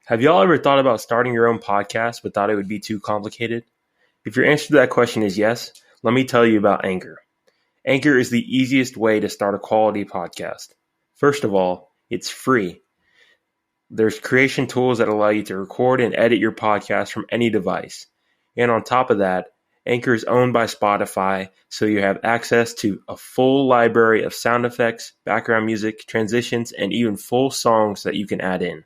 Have y'all ever thought about starting your own podcast but thought it would be too complicated? If your answer to that question is yes, let me tell you about Anchor. Anchor is the easiest way to start a quality podcast. First of all, it's free. There's creation tools that allow you to record and edit your podcast from any device. And on top of that, Anchor is owned by Spotify, so you have access to a full library of sound effects, background music, transitions, and even full songs that you can add in.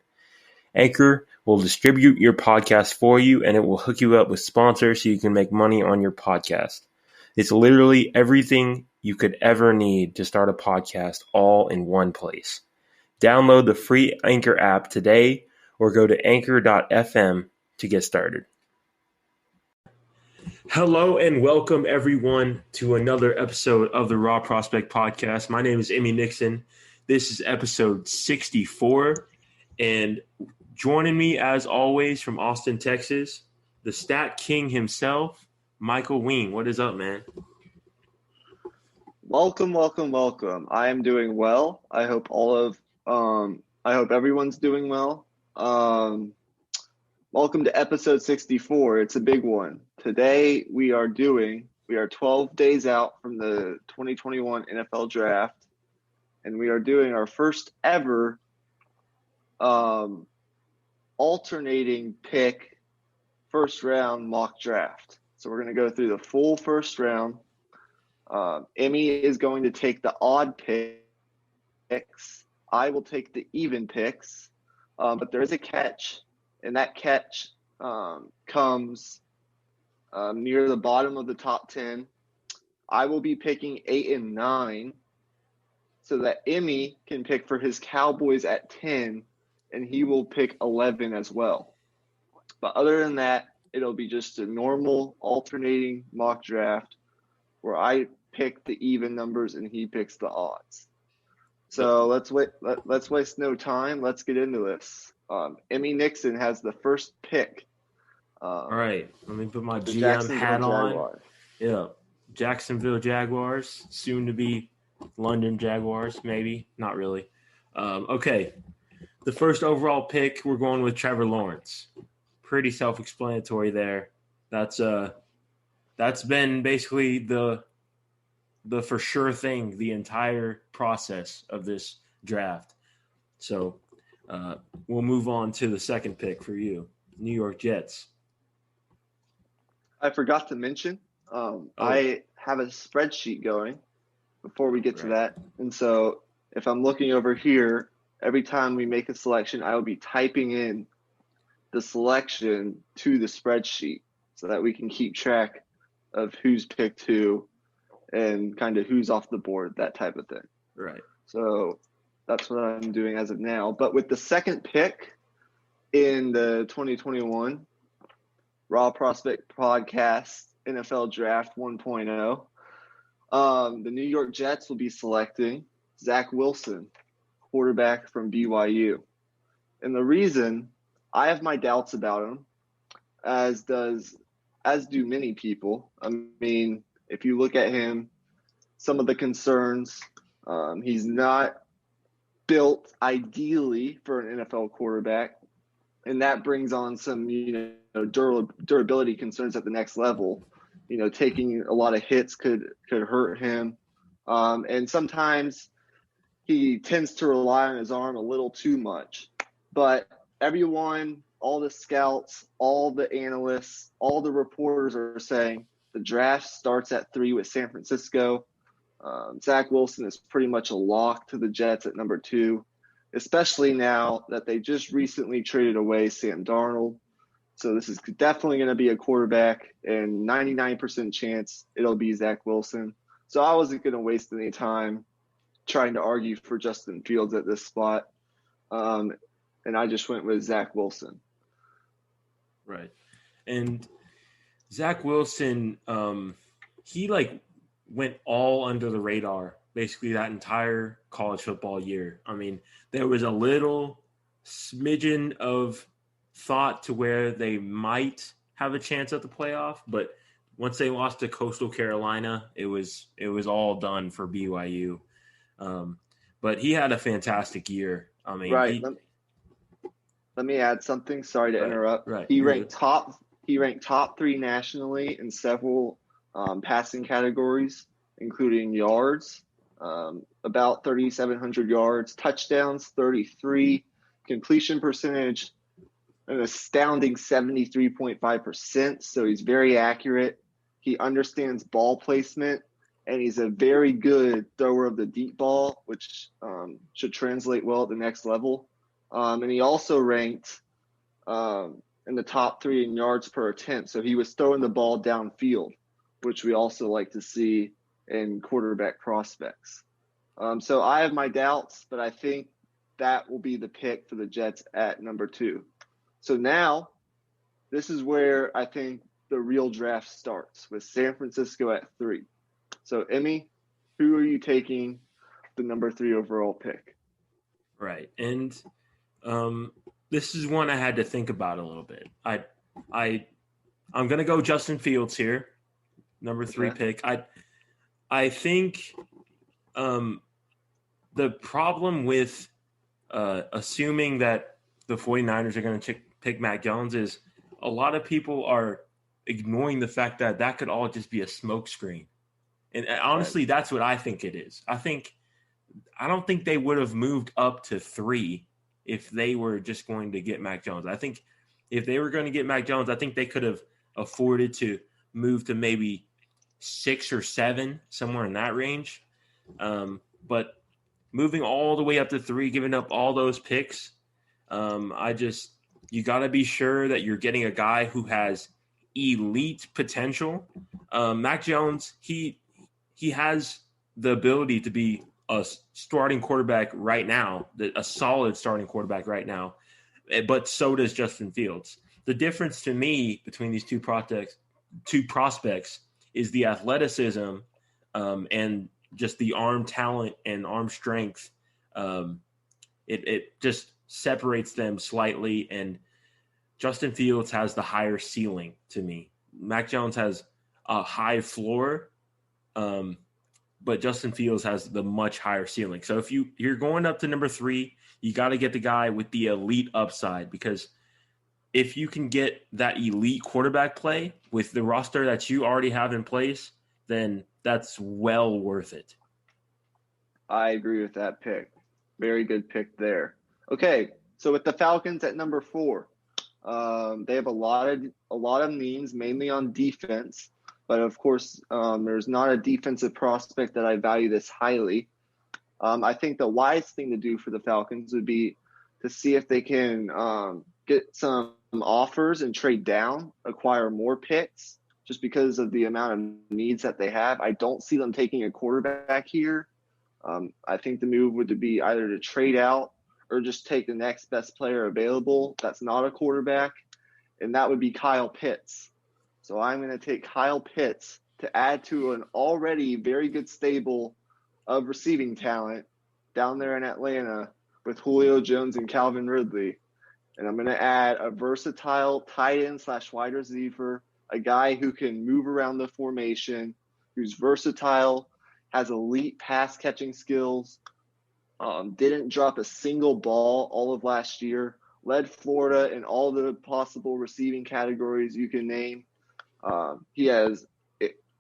Anchor will distribute your podcast for you, and it will hook you up with sponsors so you can make money on your podcast. It's literally everything you could ever need to start a podcast all in one place. Download the free Anchor app today or go to anchor.fm to get started. Hello and welcome everyone to another episode of the Raw Prospect Podcast. My name is Imy Nixon. This is episode 64, and joining me as always from Austin, Texas, the Stat King himself, Michael Ween. What is up, man? Welcome. I am doing well. I hope everyone's doing well. Welcome to episode 64. It's a big one. Today we are 12 days out from the 2021 NFL Draft, and we are doing our first ever alternating pick first round mock draft. So we're going to go through the full first round. Imy is going to take the odd picks. I will take the even picks. But there is a catch, and that catch comes near the bottom of the top 10. I will be picking 8 and 9 so that Imy can pick for his Cowboys at 10, and he will pick 11 as well. But other than that, it'll be just a normal alternating mock draft where I pick the even numbers and he picks the odds. So let's waste no time. Let's get into this. Imy Nixon has the first pick. All right, let me put my GM hat on. Yeah, Jacksonville Jaguars, soon to be London Jaguars, maybe, not really. Okay, the first overall pick, we're going with Trevor Lawrence. Pretty self-explanatory there. That's been basically the for sure thing the entire process of this draft. So we'll move on to the second pick for you, New York Jets. I forgot to mention, I have a spreadsheet going before we get to that. And so if I'm looking over here, every time we make a selection, I will be typing in the selection to the spreadsheet so that we can keep track of who's picked who and kind of who's off the board, that type of thing. Right. So that's what I'm doing as of now. But with the second pick in the 2021 Raw Prospect Podcast NFL Draft 1.0, the New York Jets will be selecting Zach Wilson, quarterback from BYU. And the reason, I have my doubts about him, as do many people. I mean, if you look at him, some of the concerns, he's not built ideally for an NFL quarterback, and that brings on some, durability concerns at the next level. Taking a lot of hits could hurt him, and sometimes he tends to rely on his arm a little too much. But everyone, all the scouts, all the analysts, all the reporters are saying the draft starts at 3 with San Francisco. Zach Wilson is pretty much a lock to the Jets at number 2, especially now that they just recently traded away Sam Darnold. So this is definitely going to be a quarterback, and 99% chance it'll be Zach Wilson. So I wasn't going to waste any time trying to argue for Justin Fields at this spot. And I just went with Zach Wilson. Right. And Zach Wilson, he went all under the radar basically that entire college football year. I mean, there was a little smidgen of thought to where they might have a chance at the playoff, but once they lost to Coastal Carolina, it was all done for BYU. But he had a fantastic year. I mean, right. Let me add something. Sorry to interrupt. Right. He You're ranked good. top. He ranked top 3 nationally in several passing categories, including yards, about 3,700 yards, touchdowns 33, completion percentage an astounding 73.5%. So he's very accurate. He understands ball placement, and he's a very good thrower of the deep ball, which should translate well at the next level. And he also ranked in the top 3 in yards per attempt. So he was throwing the ball downfield, which we also like to see in quarterback prospects. So I have my doubts, but I think that will be the pick for the Jets at number 2. So now, this is where I think the real draft starts, with San Francisco at 3. So, Emmy, who are you taking the number 3 overall pick? Right. And this is one I had to think about a little bit. I'm gonna go Justin Fields here, number 3 pick. I think the problem with assuming that the 49ers are going to pick Mac Jones is a lot of people are ignoring the fact that that could all just be a smokescreen. And honestly, that's what I think it is. I don't think they would have moved up to 3 if they were just going to get Mac Jones. I think if they were going to get Mac Jones, I think they could have afforded to move to maybe 6 or 7, somewhere in that range. But moving all the way up to 3, giving up all those picks, you got to be sure that you're getting a guy who has elite potential. Mac Jones, he has the ability to be a starting quarterback right now, a solid starting quarterback right now, but so does Justin Fields. The difference to me between these two prospects is the athleticism and just the arm talent and arm strength. It just separates them slightly, and Justin Fields has the higher ceiling to me. Mac Jones has a high floor, but Justin Fields has the much higher ceiling. So if you're going up to number 3, you got to get the guy with the elite upside, because if you can get that elite quarterback play with the roster that you already have in place, then that's well worth it. I agree with that pick. Very good pick there. Okay, so with the Falcons at number 4, they have a lot of needs, mainly on defense. But of course, there's not a defensive prospect that I value this highly. I think the wise thing to do for the Falcons would be to see if they can get some offers and trade down, acquire more picks, just because of the amount of needs that they have. I don't see them taking a quarterback here. I think the move would be either to trade out or just take the next best player available that's not a quarterback, and that would be Kyle Pitts. So I'm going to take Kyle Pitts to add to an already very good stable of receiving talent down there in Atlanta with Julio Jones and Calvin Ridley. And I'm going to add a versatile tight end / wide receiver, a guy who can move around the formation, who's versatile, has elite pass catching skills, didn't drop a single ball all of last year, led Florida in all the possible receiving categories you can name. He has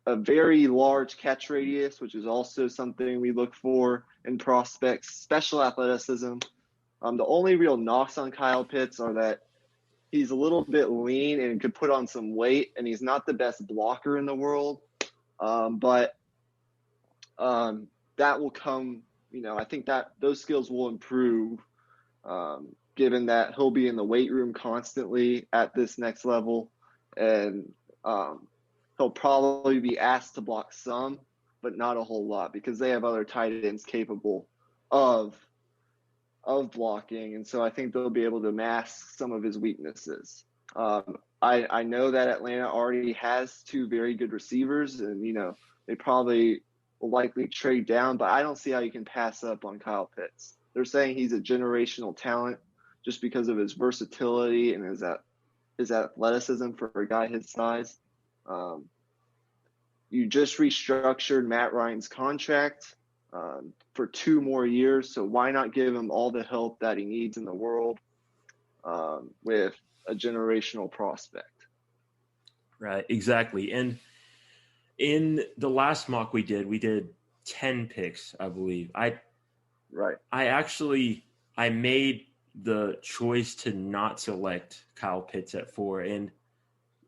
a very large catch radius, which is also something we look for in prospects, special athleticism. The only real knocks on Kyle Pitts are that he's a little bit lean and could put on some weight, and he's not the best blocker in the world. But that will come, I think that those skills will improve given that he'll be in the weight room constantly at this next level. And he'll probably be asked to block some, but not a whole lot, because they have other tight ends capable of blocking. And so I think they'll be able to mask some of his weaknesses. I know that Atlanta already has 2 very good receivers, and, they probably will likely trade down, but I don't see how you can pass up on Kyle Pitts. They're saying he's a generational talent just because of his versatility and his athleticism for a guy his size. You just restructured Matt Ryan's contract for 2 more years, so why not give him all the help that he needs in the world? with a generational prospect. Right, exactly. And in the last mock we did 10 picks, I believe. Right. I made the choice to not select Kyle Pitts at 4, and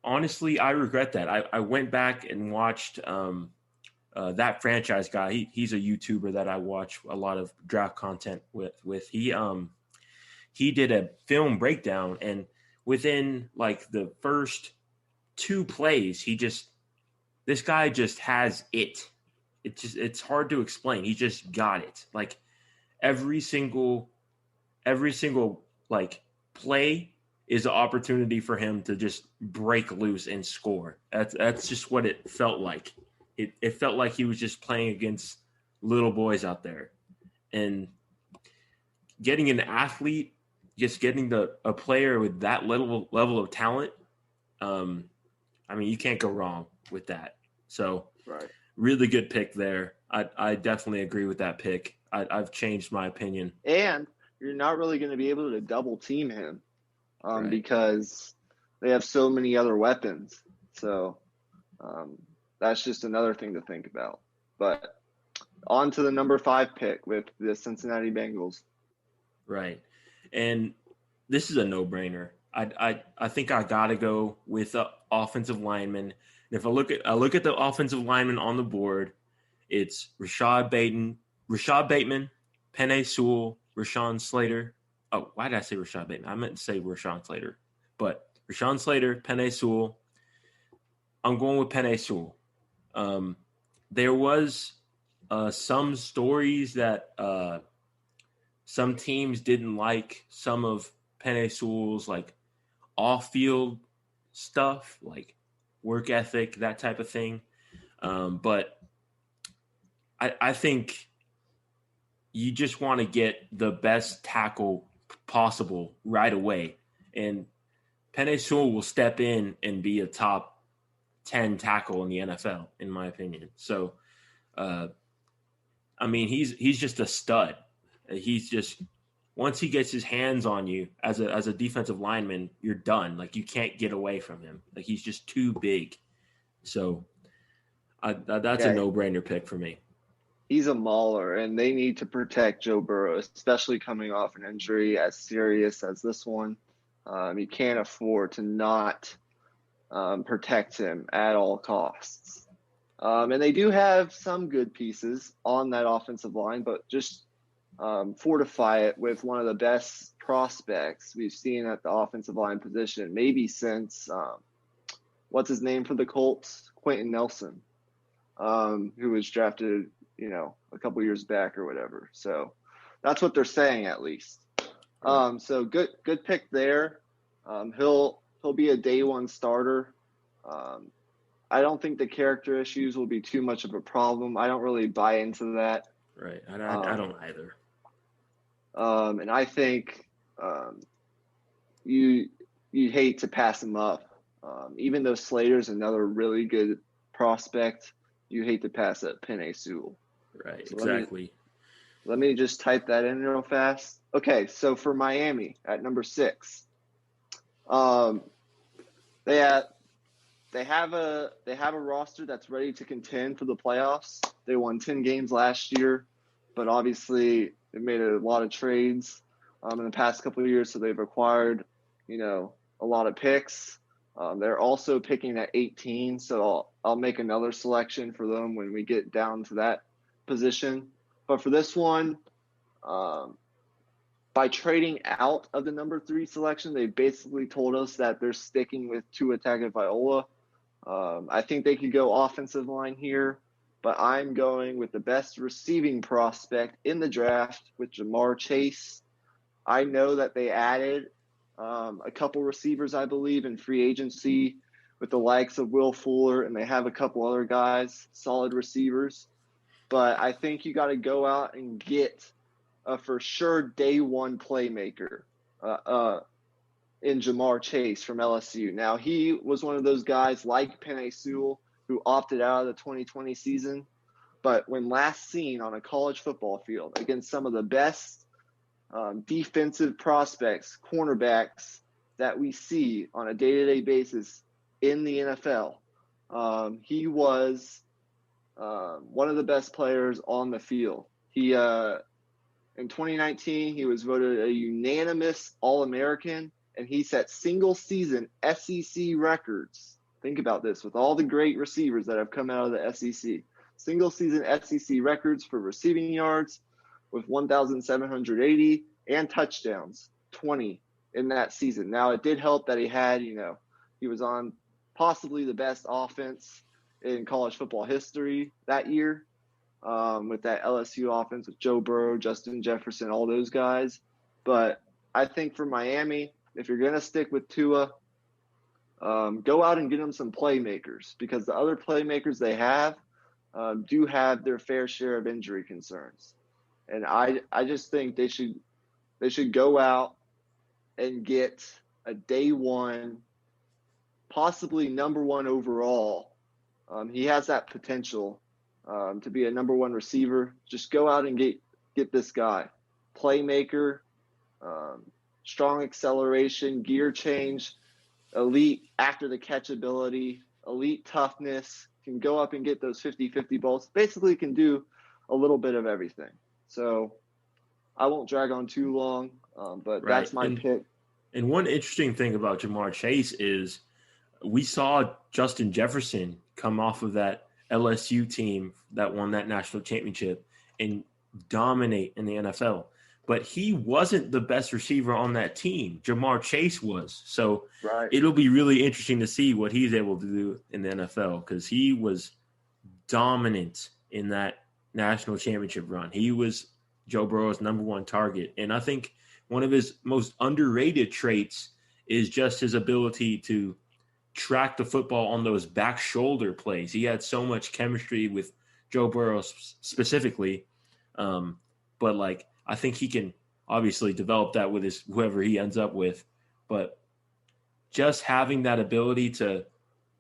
honestly, I regret that. I went back and watched That Franchise Guy. He's a YouTuber that I watch a lot of draft content with. He did a film breakdown, and within like the first 2 plays, this guy just has it. It's hard to explain. He just got it. Like every single like play is an opportunity for him to just break loose and score. That's just what it felt like. It felt like he was just playing against little boys out there. And getting an athlete, just getting a player with that level of talent, I mean, you can't go wrong with that. So, right. Really good pick there. I definitely agree with that pick. I've changed my opinion. And you're not really going to be able to double team him Right. because they have so many other weapons. So that's just another thing to think about. But on to the number 5 pick with the Cincinnati Bengals. Right. And this is a no-brainer. I think I got to go with the offensive lineman. And if I look at the offensive lineman on the board, it's Rashad Bateman, Penei Sewell, Rashawn Slater. Oh, why did I say Rashad Bateman? I meant to say Rashawn Slater. But Rashawn Slater, Penei Sewell. I'm going with Penei Sewell. There was some stories that some teams didn't like some of Penei Sewell's like off-field stuff, like work ethic, that type of thing. But I think you just want to get the best tackle possible right away. And Penei Sewell will step in and be a top 10 tackle in the NFL, in my opinion. So, I mean, he's just a stud. He's just once he gets his hands on you as a defensive lineman, you're done. Like you can't get away from him. Like he's just too big. So that's a no-brainer pick for me. He's a mauler, and they need to protect Joe Burrow, especially coming off an injury as serious as this one. You can't afford to not protect him at all costs. And they do have some good pieces on that offensive line, but just fortify it with one of the best prospects we've seen at the offensive line position, maybe since what's his name for the Colts, Quentin Nelson, who was drafted, a couple years back or whatever. So that's what they're saying, at least. So good pick there. He'll be a day one starter. I don't think the character issues will be too much of a problem. I don't really buy into that. Right. I don't either. And I think you hate to pass him up. Even though Slater's another really good prospect, you hate to pass up Penei Sewell. Right, so exactly. Let me just type that in real fast. Okay, so for Miami at number 6, they have a roster that's ready to contend for the playoffs. They won 10 games last year, but obviously they made a lot of trades in the past couple of years, so they've acquired, a lot of picks. They're also picking at 18, so I'll make another selection for them when we get down to that position. But for this one, by trading out of the number 3 selection, they basically told us that they're sticking with Tua Tagovailoa. I think they could go offensive line here, but I'm going with the best receiving prospect in the draft with Jamar Chase. I know that they added a couple receivers, I believe, in free agency with the likes of Will Fuller, and they have a couple other guys, solid receivers. But I think you got to go out and get a for sure day one playmaker in Jamar Chase from LSU. Now, he was one of those guys like Penei Sewell who opted out of the 2020 season. But when last seen on a college football field against some of the best defensive prospects, cornerbacks that we see on a day-to-day basis in the NFL. He was one of the best players on the field. He in 2019, he was voted a unanimous All-American, and he set single-season SEC records. Think about this, with all the great receivers that have come out of the SEC. Single-season SEC records for receiving yards with 1,780 and touchdowns, 20 in that season. Now, it did help that he was on possibly the best offense in college football history that year, with that LSU offense with Joe Burrow, Justin Jefferson, all those guys. But I think for Miami, if you're going to stick with Tua, go out and get them some playmakers, because the other playmakers they have do have their fair share of injury concerns. And I just think they should go out and get a day one, possibly number one overall. He has that potential to be a number one receiver. Just go out and get this guy. Playmaker, strong acceleration, gear change, elite after the catch ability, elite toughness, can go up and get those 50-50 balls. Basically can do a little bit of everything. So I won't drag on too long, but that's my pick. And one interesting thing about Jamar Chase is we saw Justin Jefferson come off of that LSU team that won that national championship and dominate in the NFL. But he wasn't the best receiver on that team. Jamar Chase was. So It'll be really interesting to see what he's able to do in the NFL, because he was dominant in that national championship run. He was Joe Burrow's number one target. And I think one of his most underrated traits is just his ability to track the football on those back shoulder plays. He had so much chemistry with Joe Burrow specifically. But I think he can obviously develop that with whoever he ends up with. But just having that ability to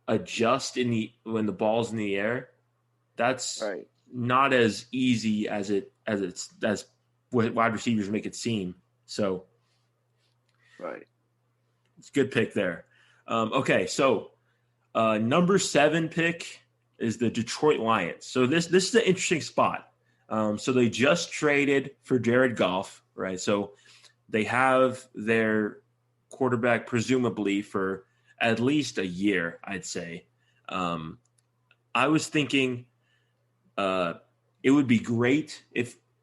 adjust when the ball's in the air, that's not as easy as wide receivers make it seem. So it's a good pick there. Okay, so number 7 pick is the Detroit Lions. So this is an interesting spot. So they just traded for Jared Goff, right? So they have their quarterback presumably for at least a year, I'd say. I was thinking it would be great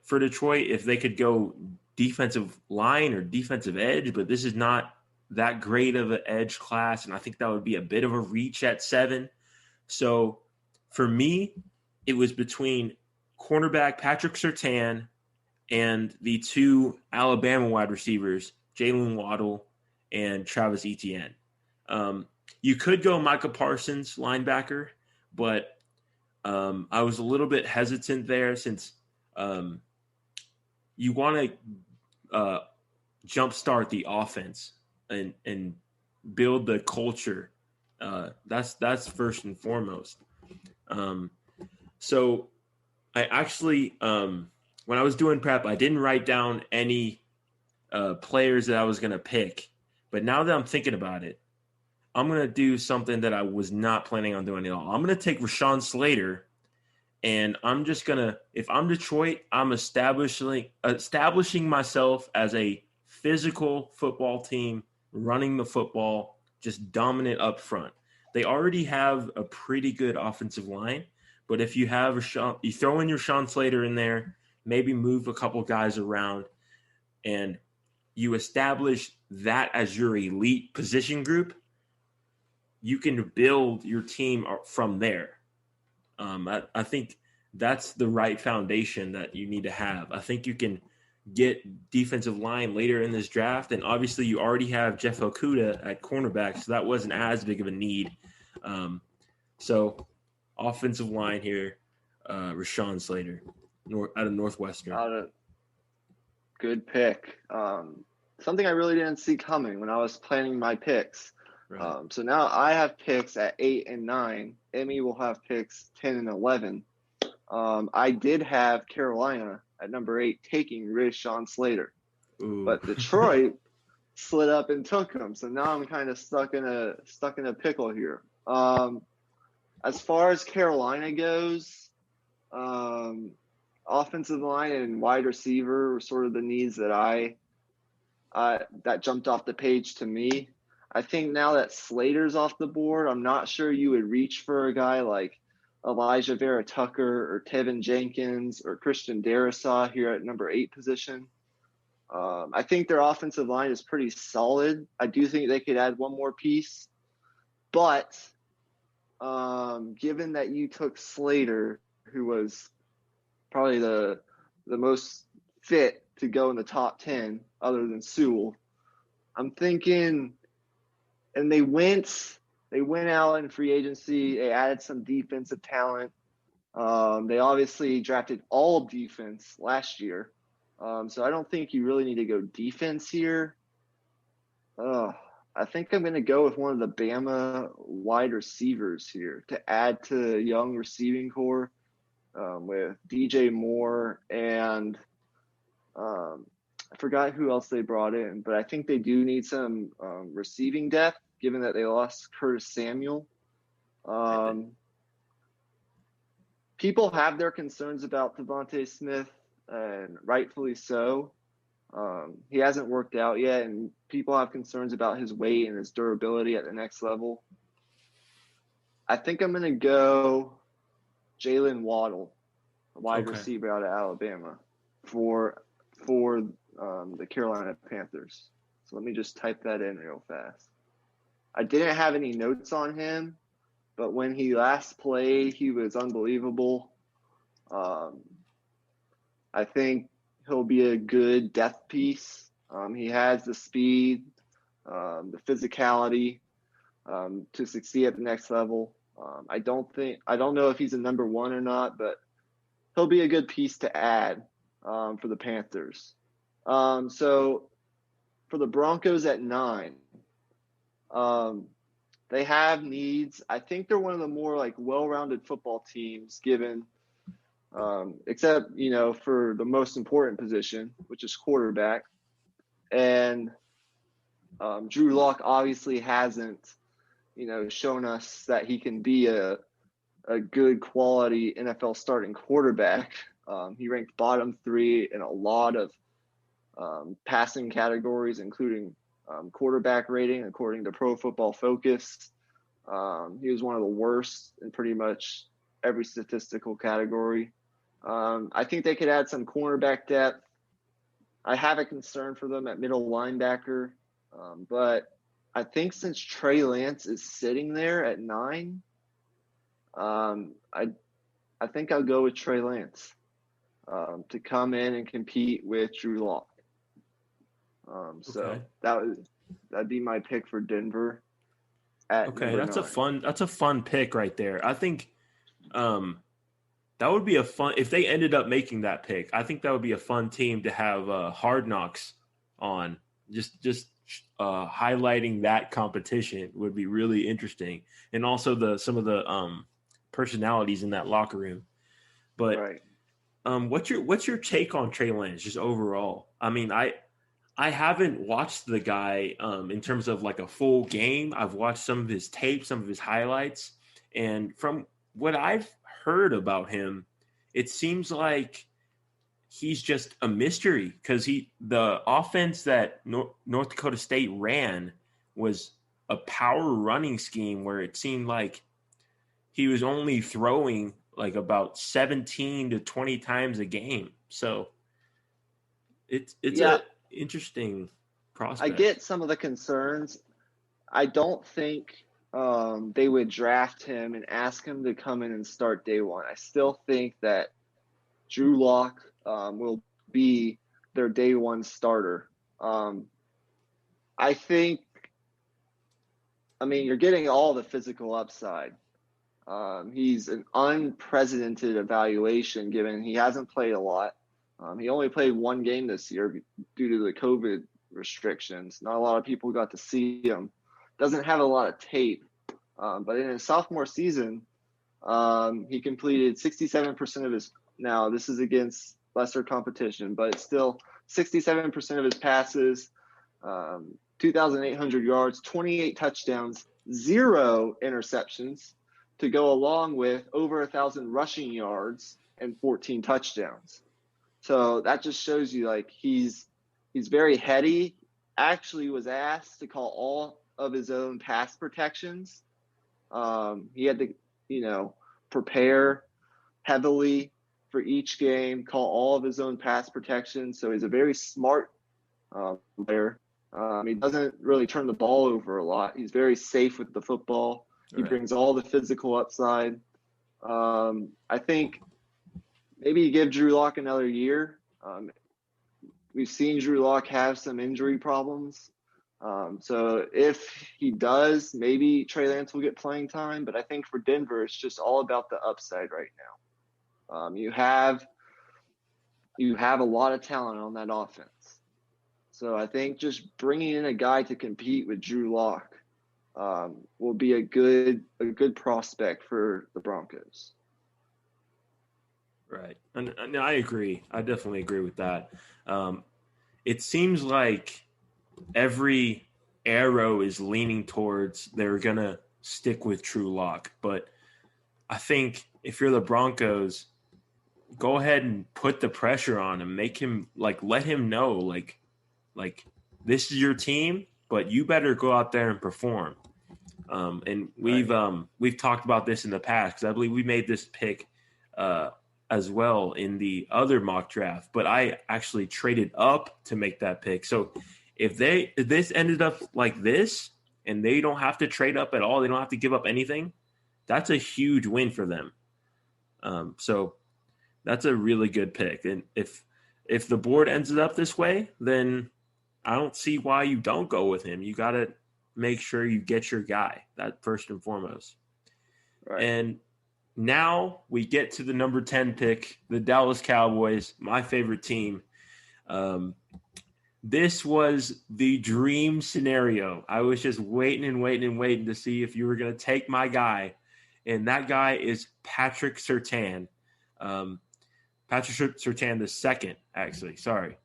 for Detroit if they could go defensive line or defensive edge, but this is not that great of an edge class, and I think that would be a bit of a reach at 7. So for me, it was between cornerback Patrick Surtain and the 2 Alabama wide receivers, Jalen Waddle and Travis Etienne. You could go Micah Parsons, linebacker, but I was a little bit hesitant there since you want to jumpstart the offense and build the culture. That's first and foremost. So I actually, when I was doing prep, I didn't write down any players that I was going to pick. But now that I'm thinking about it, I'm going to do something that I was not planning on doing at all. I'm going to take Rashawn Slater, and I'm just going to – if I'm Detroit, I'm establishing myself as a physical football team, running the football, just dominant up front. They already have a pretty good offensive line, but if you have you throw in your Rashawn Slater in there, maybe move a couple guys around, and you establish that as your elite position group, you can build your team from there. I think that's the right foundation that you need to have. I think you can get defensive line later in this draft, and obviously you already have Jeff Okudah at cornerback, so that wasn't as big of a need. So offensive line here, Rashawn Slater out of Northwestern. Good pick. Something I really didn't see coming when I was planning my picks. Right. So now I have picks at 8 and 9. Emmy will have picks 10 and 11. I did have Carolina at number 8 taking Rashawn Slater. Ooh. but Detroit slid up and took him. So now I'm kind of stuck in a pickle here. As far as Carolina goes, offensive line and wide receiver were sort of the needs that that jumped off the page to me. I think now that Slater's off the board, I'm not sure you would reach for a guy like Elijah Vera Tucker or Tevin Jenkins or Christian Darasaw here at number 8 position. I think their offensive line is pretty solid. I do think they could add one more piece. But given that you took Slater, who was probably the most fit to go in the top 10 other than Sewell, I'm thinking, and they went out in free agency. They added some defensive talent. They obviously drafted all defense last year. So I don't think you really need to go defense here. I think I'm going to go with one of the Bama wide receivers here to add to the young receiving core with DJ Moore and I forgot who else they brought in, but I think they do need some receiving depth given that they lost Curtis Samuel. People have their concerns about Devontae Smith, and rightfully so. He hasn't worked out yet, and people have concerns about his weight and his durability at the next level. I think I'm going to go Jalen Waddle, a wide receiver out of Alabama, for the Carolina Panthers. So let me just type that in real fast. I didn't have any notes on him, but when he last played, he was unbelievable. I think he'll be a good depth piece. He has the speed, the physicality to succeed at the next level. I don't know if he's a number 1 or not, but he'll be a good piece to add for the Panthers. So for the Broncos at 9, they have needs. I think they're one of the more well-rounded football teams given except, for the most important position, which is quarterback. And Drew Lock obviously hasn't, shown us that he can be a good quality NFL starting quarterback. He ranked bottom 3 in a lot of passing categories, including quarterback rating, according to Pro Football Focus. He was one of the worst in pretty much every statistical category. I think they could add some cornerback depth. I have a concern for them at middle linebacker, but I think since Trey Lance is sitting there at 9, I think I'll go with Trey Lance to come in and compete with Drew Lock. So that'd be my pick for Denver. That's 9. That's a fun pick right there. I think that would be if they ended up making that pick. I think that would be a fun team to have Hard Knocks on. Just highlighting that competition would be really interesting, and also some of the personalities in that locker room. But what's your take on Trey Lynch just overall? I mean, I haven't watched the guy in terms of a full game. I've watched some of his tapes, some of his highlights, and from what I've heard about him, it seems like he's just a mystery because the offense that North Dakota State ran was a power running scheme where it seemed like he was only throwing about 17 to 20 times a game. So it's an interesting prospect. I get some of the concerns. I don't think they would draft him and ask him to come in and start day 1. I still think that Drew Lock will be their day 1 starter. I think, you're getting all the physical upside. He's an unprecedented evaluation given he hasn't played a lot. He only played 1 game this year due to the COVID restrictions. Not a lot of people got to see him. Doesn't have a lot of tape. But in his sophomore season, he completed 67% of his – now, this is against lesser competition, but it's still 67% of his passes, 2,800 yards, 28 touchdowns, 0 interceptions, to go along with over 1,000 rushing yards and 14 touchdowns. So that just shows you, like, he's very heady. Actually was asked to call all of his own pass protections. He had to, prepare heavily for each game, call all of his own pass protections. So he's a very smart player. He doesn't really turn the ball over a lot. He's very safe with the football. He brings all the physical upside. I think maybe you give Drew Lock another year. We've seen Drew Lock have some injury problems. So if he does, maybe Trey Lance will get playing time. But I think for Denver, it's just all about the upside right now. You have a lot of talent on that offense. So I think just bringing in a guy to compete with Drew Lock will be a good prospect for the Broncos. Right. And I agree. I definitely agree with that. It seems like every arrow is leaning towards they're going to stick with Drew Lock. But I think if you're the Broncos, go ahead and put the pressure on him. Make him, let him know, like this is your team, but you better go out there and perform. And we've talked about this in the past, because I believe we made this pick as well in the other mock draft, but I actually traded up to make that pick. So if this ended up like this and they don't have to trade up at all, they don't have to give up anything, that's a huge win for them. So that's a really good pick. And if the board ends it up this way, then I don't see why you don't go with him. You got to make sure you get your guy, that first and foremost. Right. And now we get to the number 10 pick, the Dallas Cowboys, my favorite team. This was the dream scenario. I was just waiting to see if you were going to take my guy, and that guy is Patrick Surtain. Patrick Surtain the second, actually. Sorry.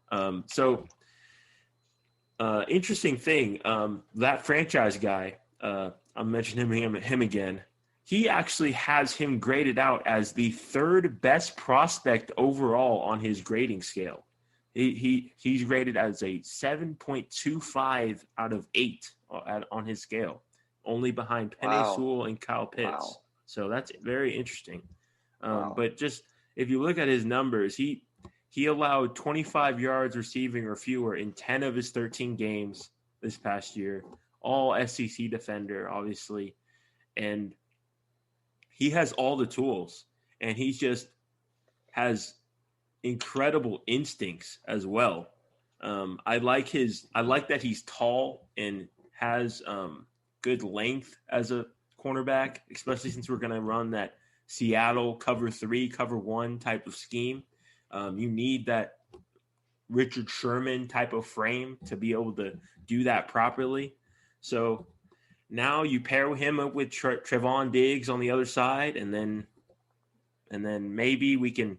Interesting thing, that franchise guy, I'm mentioning him again. He actually has him graded out as the third best prospect overall on his grading scale. He's rated as a 7.25 out of 8 on his scale, only behind Penei Sewell and Kyle Pitts. Wow. So that's very interesting. Wow. But just if you look at his numbers, he allowed 25 yards receiving or fewer in 10 of his 13 games this past year. All SEC defender, obviously. And he has all the tools. And he just has incredible instincts as well. I like that he's tall and has good length as a cornerback, especially since we're going to run that Seattle cover 3, cover 1 type of scheme. You need that Richard Sherman type of frame to be able to do that properly. So now you pair him up with Trevon Diggs on the other side, and then maybe we can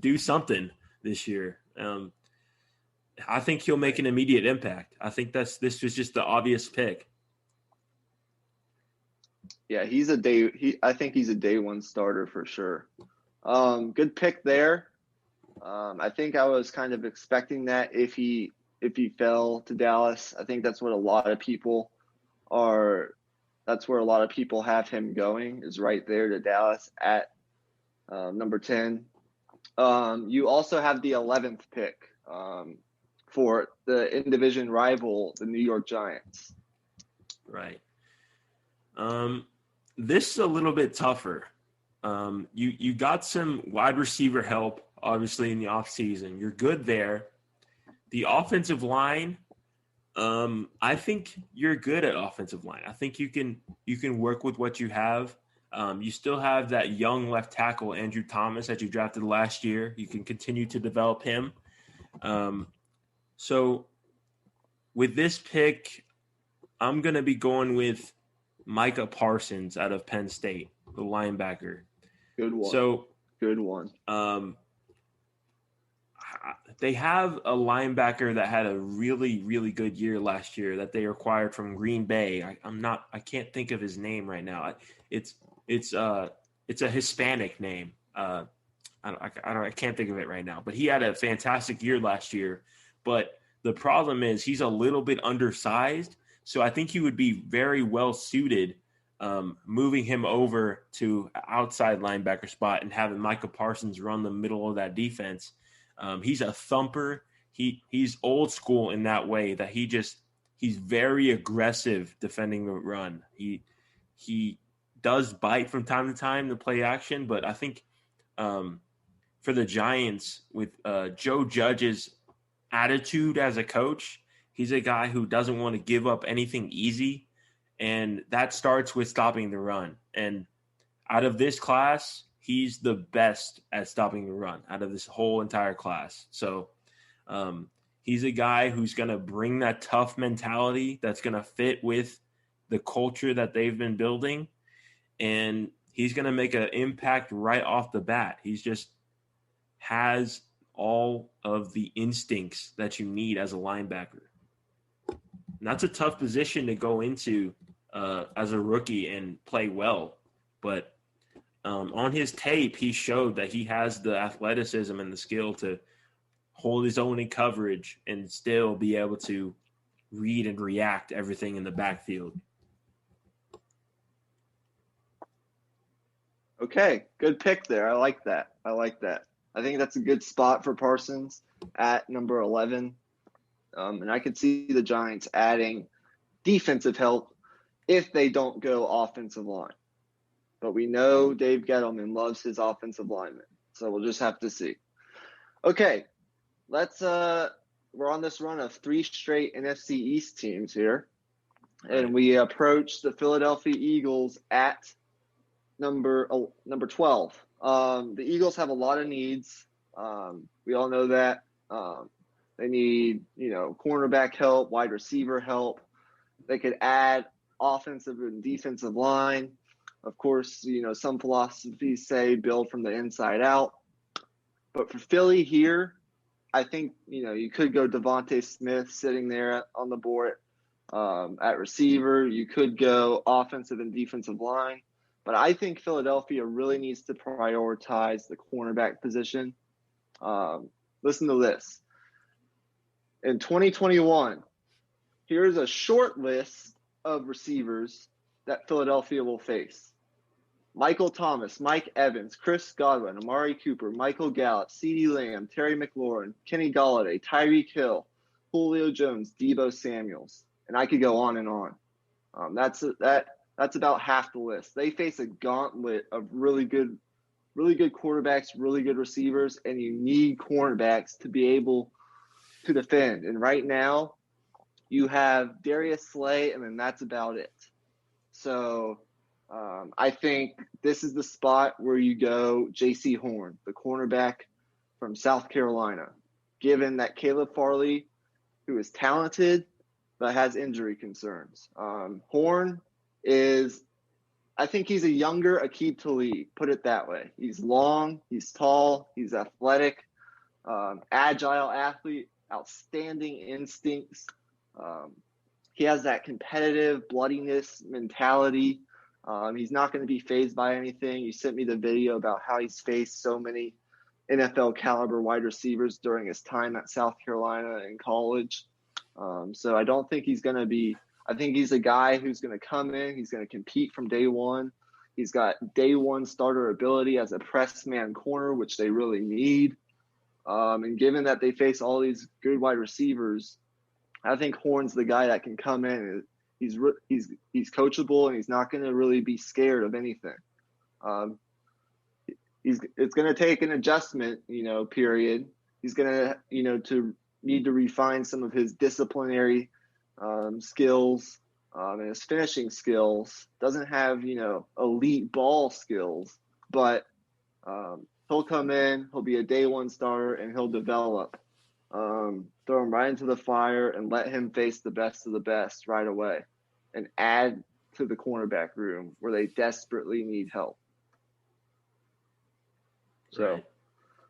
do something this year. I think he'll make an immediate impact. I think this was just the obvious pick. Yeah, I think he's a day one starter for sure. Good pick there. I think I was kind of expecting that if he fell to Dallas. I think that's what a lot of people that's where a lot of people have him going, is right there to Dallas at number 10. You also have the 11th pick for the in-division rival, the New York Giants. Right. This is a little bit tougher. You got some wide receiver help, obviously, in the offseason. You're good there. The offensive line, I think you're good at offensive line. I think you can work with what you have. You still have that young left tackle, Andrew Thomas, that you drafted last year. You can continue to develop him. So with this pick, I'm going to be going with Micah Parsons out of Penn State, the linebacker. Good one. So good one. They have a linebacker that had a really, really good year last year that they acquired from Green Bay. I can't think of his name right now. It's it's a Hispanic name. I can't think of it right now. But he had a fantastic year last year. But the problem is he's a little bit undersized, so I think he would be very well suited moving him over to outside linebacker spot and having Micah Parsons run the middle of that defense. He's a thumper. He's old school in that way that he's very aggressive defending the run. He does bite from time to time to play action, but I think for the Giants with Joe Judge's attitude as a coach, he's a guy who doesn't want to give up anything easy, and that starts with stopping the run. And out of this class, he's the best at stopping the run out of this whole entire class. So he's a guy who's going to bring that tough mentality that's going to fit with the culture that they've been building, and he's going to make an impact right off the bat. He's just has all of the instincts that you need as a linebacker. And that's a tough position to go into as a rookie and play well. But on his tape, he showed that he has the athleticism and the skill to hold his own in coverage and still be able to read and react to everything in the backfield. Okay, good pick there. I like that. I think that's a good spot for Parsons at number 11. And I could see the Giants adding defensive help if they don't go offensive line. But we know Dave Gettleman loves his offensive linemen, so we'll just have to see. Okay, we're on this run of 3 straight NFC East teams here, and we approach the Philadelphia Eagles at number 12. The Eagles have a lot of needs. We all know that. They need, cornerback help, wide receiver help. They could add offensive and defensive line. Of course, some philosophies say build from the inside out. But for Philly here, I think, you could go Devontae Smith sitting there on the board at receiver. You could go offensive and defensive line. But I think Philadelphia really needs to prioritize the cornerback position. Listen to this. In 2021, here's a short list of receivers that Philadelphia will face. Michael Thomas, Mike Evans, Chris Godwin, Amari Cooper, Michael Gallup, CeeDee Lamb, Terry McLaurin, Kenny Golladay, Tyreek Hill, Julio Jones, Deebo Samuels. And I could go on and on. That's about half the list. They face a gauntlet of really good quarterbacks, really good receivers, and you need cornerbacks to be able to defend. And right now, you have Darius Slay, and then that's about it. So I think this is the spot where you go J.C. Horn, the cornerback from South Carolina, given that Caleb Farley, who is talented but has injury concerns. Horn is, I think he's a younger Aqib Talib, put it that way. He's long, he's tall, he's athletic, agile athlete, outstanding instincts. He has that competitive bloodiness mentality. He's not going to be fazed by anything. You sent me the video about how he's faced so many NFL caliber wide receivers during his time at South Carolina in college. So I don't think he's going to be – I think he's a guy who's going to come in. He's going to compete from day one. He's got day one starter ability as a press man corner, which they really need. And given that they face all these good wide receivers, I think Horn's the guy that can come in. He's coachable, and he's not going to really be scared of anything. It's going to take an adjustment, period. He's going to, to need to refine some of his disciplinary skills and his finishing skills. Doesn't have, elite ball skills, but he'll come in, he'll be a day one starter, and he'll develop. Throw him right into the fire and let him face the best of the best right away and add to the cornerback room where they desperately need help. So right.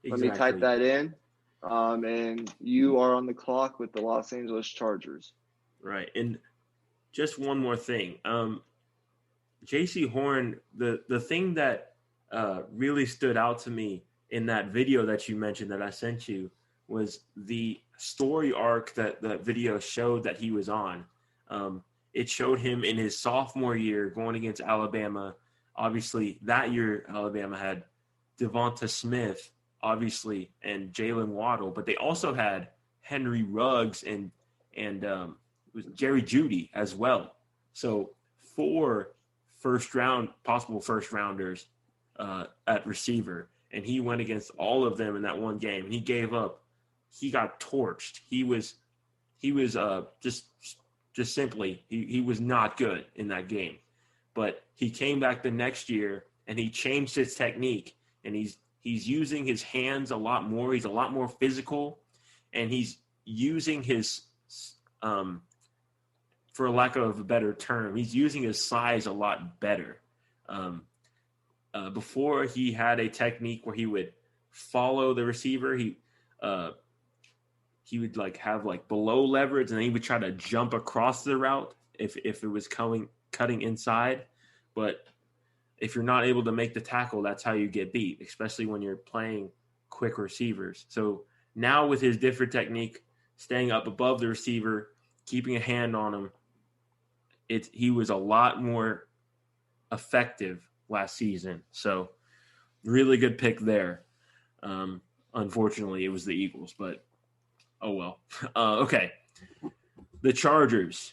Let me type that in. And you are on the clock with the Los Angeles Chargers. Right. And just one more thing. J.C. Horn, the thing that really stood out to me in that video that you mentioned that I sent you was the story arc that the video showed that he was on. It showed him in his sophomore year going against Alabama. Obviously, that year Alabama had Devonta Smith, obviously, and Jalen Waddle, but they also had Henry Ruggs and it was Jerry Jeudy as well. So 4 possible first rounders at receiver, and he went against all of them in that one game, and he gave up. He got torched. He was just simply he was not good in that game. But he came back the next year and he changed his technique, and he's using his hands a lot more. He's a lot more physical, and he's using his for lack of a better term, he's using his size a lot better. Before, he had a technique where he would follow the receiver. He would have below leverage, and then he would try to jump across the route if it was cutting inside. But if you're not able to make the tackle, that's how you get beat, especially when you're playing quick receivers. So now with his different technique, staying up above the receiver, keeping a hand on him, he was a lot more effective last season. So really good pick there. Unfortunately, it was the Eagles, but oh well. Okay. The Chargers.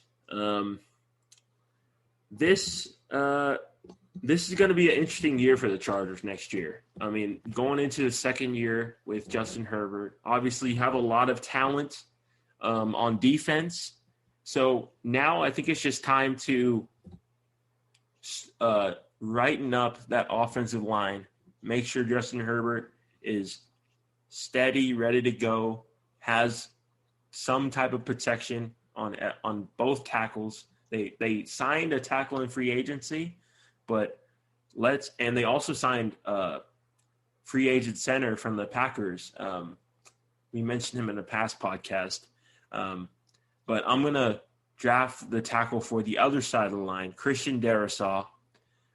This is going to be an interesting year for the Chargers next year. I mean, going into the second year with Justin Herbert, obviously you have a lot of talent on defense. So now I think it's just time to righten up that offensive line, make sure Justin Herbert is steady, ready to go, has some type of protection on both tackles. They signed a tackle in free agency, but they also signed free agent center from the Packers. We mentioned him in a past podcast. But I'm going to draft the tackle for the other side of the line, Christian Darasaw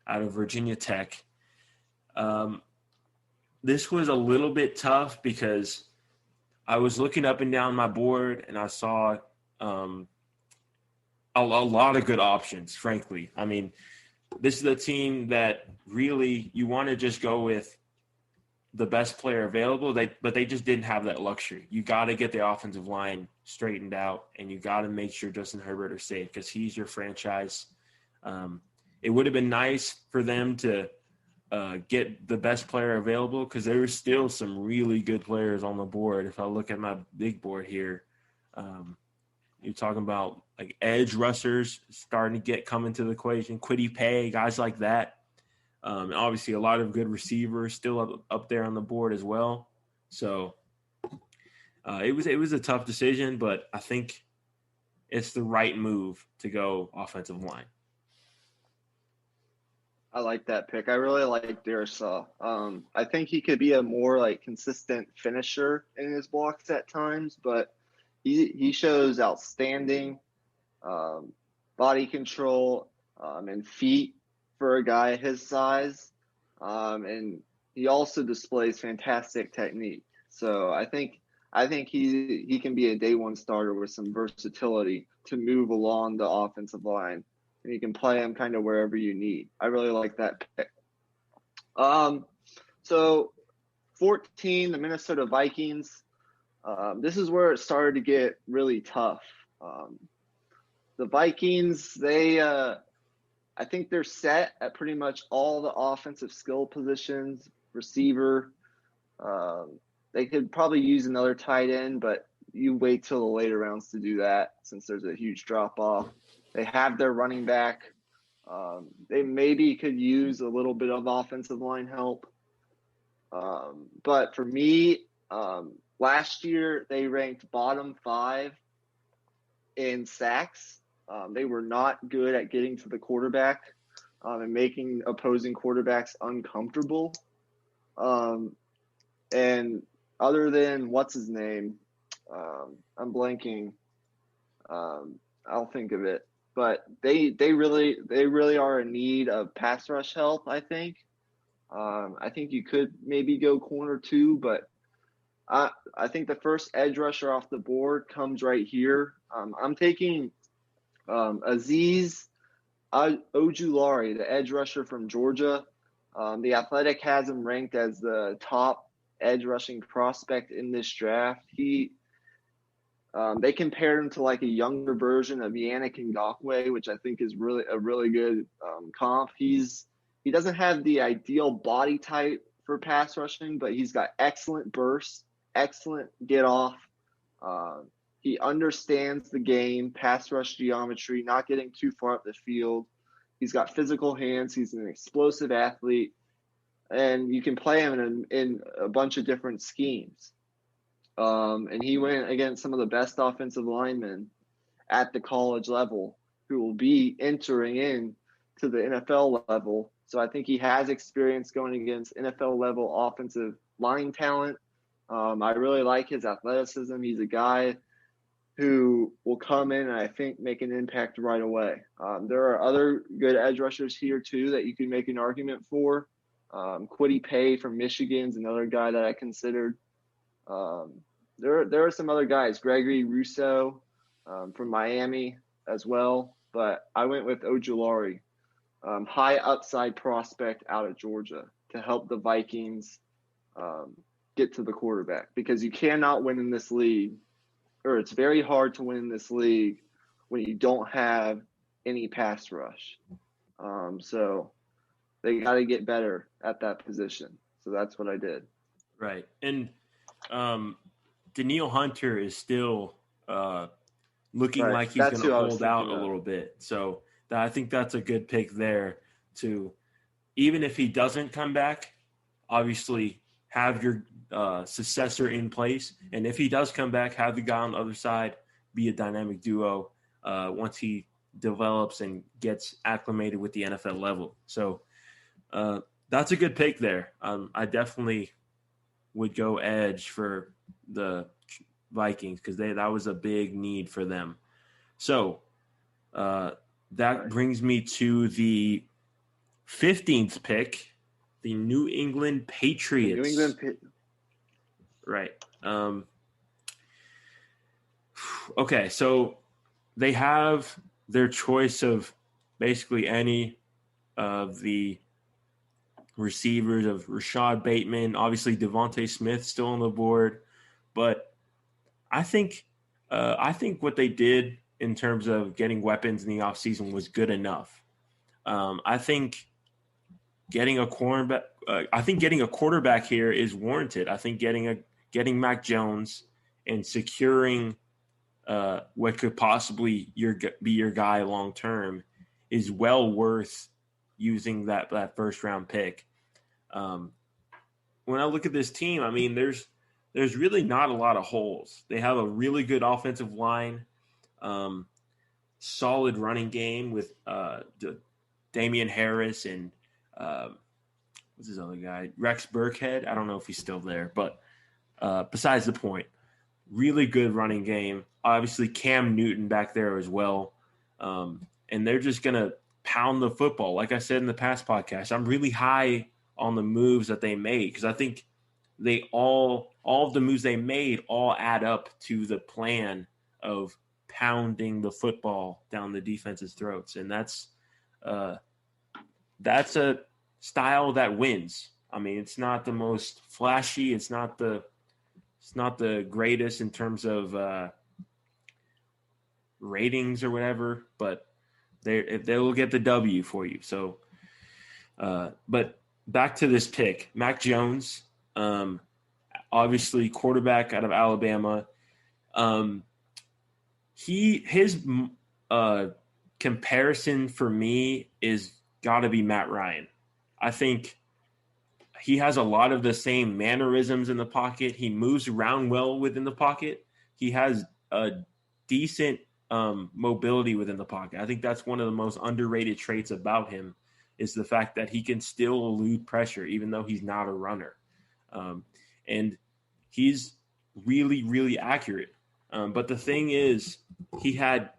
out of Virginia Tech. This was a little bit tough because I was looking up and down my board and I saw a lot of good options, frankly. I mean, this is a team that really you want to just go with the best player available, but they just didn't have that luxury. You got to get the offensive line straightened out, and you got to make sure Justin Herbert is safe because he's your franchise. It would have been nice for them to get the best player available because there was still some really good players on the board. If I look at my big board here, you're talking about like edge rushers starting to coming to the equation, Kwity Paye, guys like that. And obviously a lot of good receivers still up there on the board as well. So it was a tough decision, but I think it's the right move to go offensive line. I like that pick. I really like Darasaw. I think he could be a more consistent finisher in his blocks at times, but he shows outstanding body control and feet for a guy his size, and he also displays fantastic technique. So I think he can be a day one starter with some versatility to move along the offensive line, and you can play him kind of wherever you need. I really like that pick. So 14, the Minnesota Vikings. This is where it started to get really tough. The Vikings, I think they're set at pretty much all the offensive skill positions, receiver. They could probably use another tight end, but you wait till the later rounds to do that since there's a huge drop-off. They have their running back. They maybe could use a little bit of offensive line help. But for me, last year they ranked bottom 5 in sacks. They were not good at getting to the quarterback and making opposing quarterbacks uncomfortable. And other than what's his name, I'm blanking. I'll think of it. But they really are in need of pass rush help, I think. I think you could maybe go corner too, but I think the first edge rusher off the board comes right here. I'm taking Azeez Ojulari, the edge rusher from Georgia. The Athletic has him ranked as the top edge rushing prospect in this draft. They compared him to like a younger version of Yannick Ngakoue, which I think is really a really good comp. He doesn't have the ideal body type for pass rushing, but he's got excellent burst, excellent get off. He understands the game, pass rush geometry, not getting too far up the field. He's got physical hands. He's an explosive athlete, and you can play him in a bunch of different schemes. And he went against some of the best offensive linemen at the college level who will be entering in to the NFL level. So I think he has experience going against NFL level offensive line talent. I really like his athleticism. He's a guy who will come in and I think make an impact right away. There are other good edge rushers here too that you can make an argument for. Kwity Paye from Michigan is another guy that I considered. There are some other guys, Gregory Rousseau from Miami as well, but I went with Ojulari, high upside prospect out of Georgia to help the Vikings get to the quarterback, because you cannot win in this league, or it's very hard to win in this league when you don't have any pass rush. So they got to get better at that position. So that's what I did. Right. And Daniil Hunter is still looking like he's going to hold out a little bit. So I think that's a good pick there to, even if he doesn't come back, obviously have your successor in place. And if he does come back, have the guy on the other side be a dynamic duo once he develops and gets acclimated with the NFL level. So that's a good pick there. I definitely would go edge for the Vikings because that was a big need for them. So that brings me to the 15th pick, the New England Patriots. Right. Okay, so they have their choice of basically any of the receivers of Rashad Bateman, obviously Devontae Smith still on the board, but I think what they did in terms of getting weapons in the offseason was good enough. I think getting a quarterback here is warranted. I think getting Mac Jones and securing what could possibly be your guy long term is well worth using that first round pick. When I look at this team, I mean, there's really not a lot of holes. They have a really good offensive line, solid running game with Damian Harris and what's his other guy, Rex Burkhead. I don't know if he's still there, but besides the point, really good running game. Obviously, Cam Newton back there as well, and they're just gonna pound the football. Like I said in the past podcast, I'm really high on the moves that they made because I think they all of the moves they made all add up to the plan of pounding the football down the defense's throats, and that's a style that wins. I mean, it's not the most flashy. It's not the greatest in terms of ratings or whatever, but they will get the W for you. So, but back to this pick, Mac Jones, obviously quarterback out of Alabama. His comparison for me is got to be Matt Ryan. I think he has a lot of the same mannerisms in the pocket. He moves around well within the pocket. He has a decent mobility within the pocket. I think that's one of the most underrated traits about him is the fact that he can still elude pressure even though he's not a runner. And he's really, really accurate. But the thing is, he had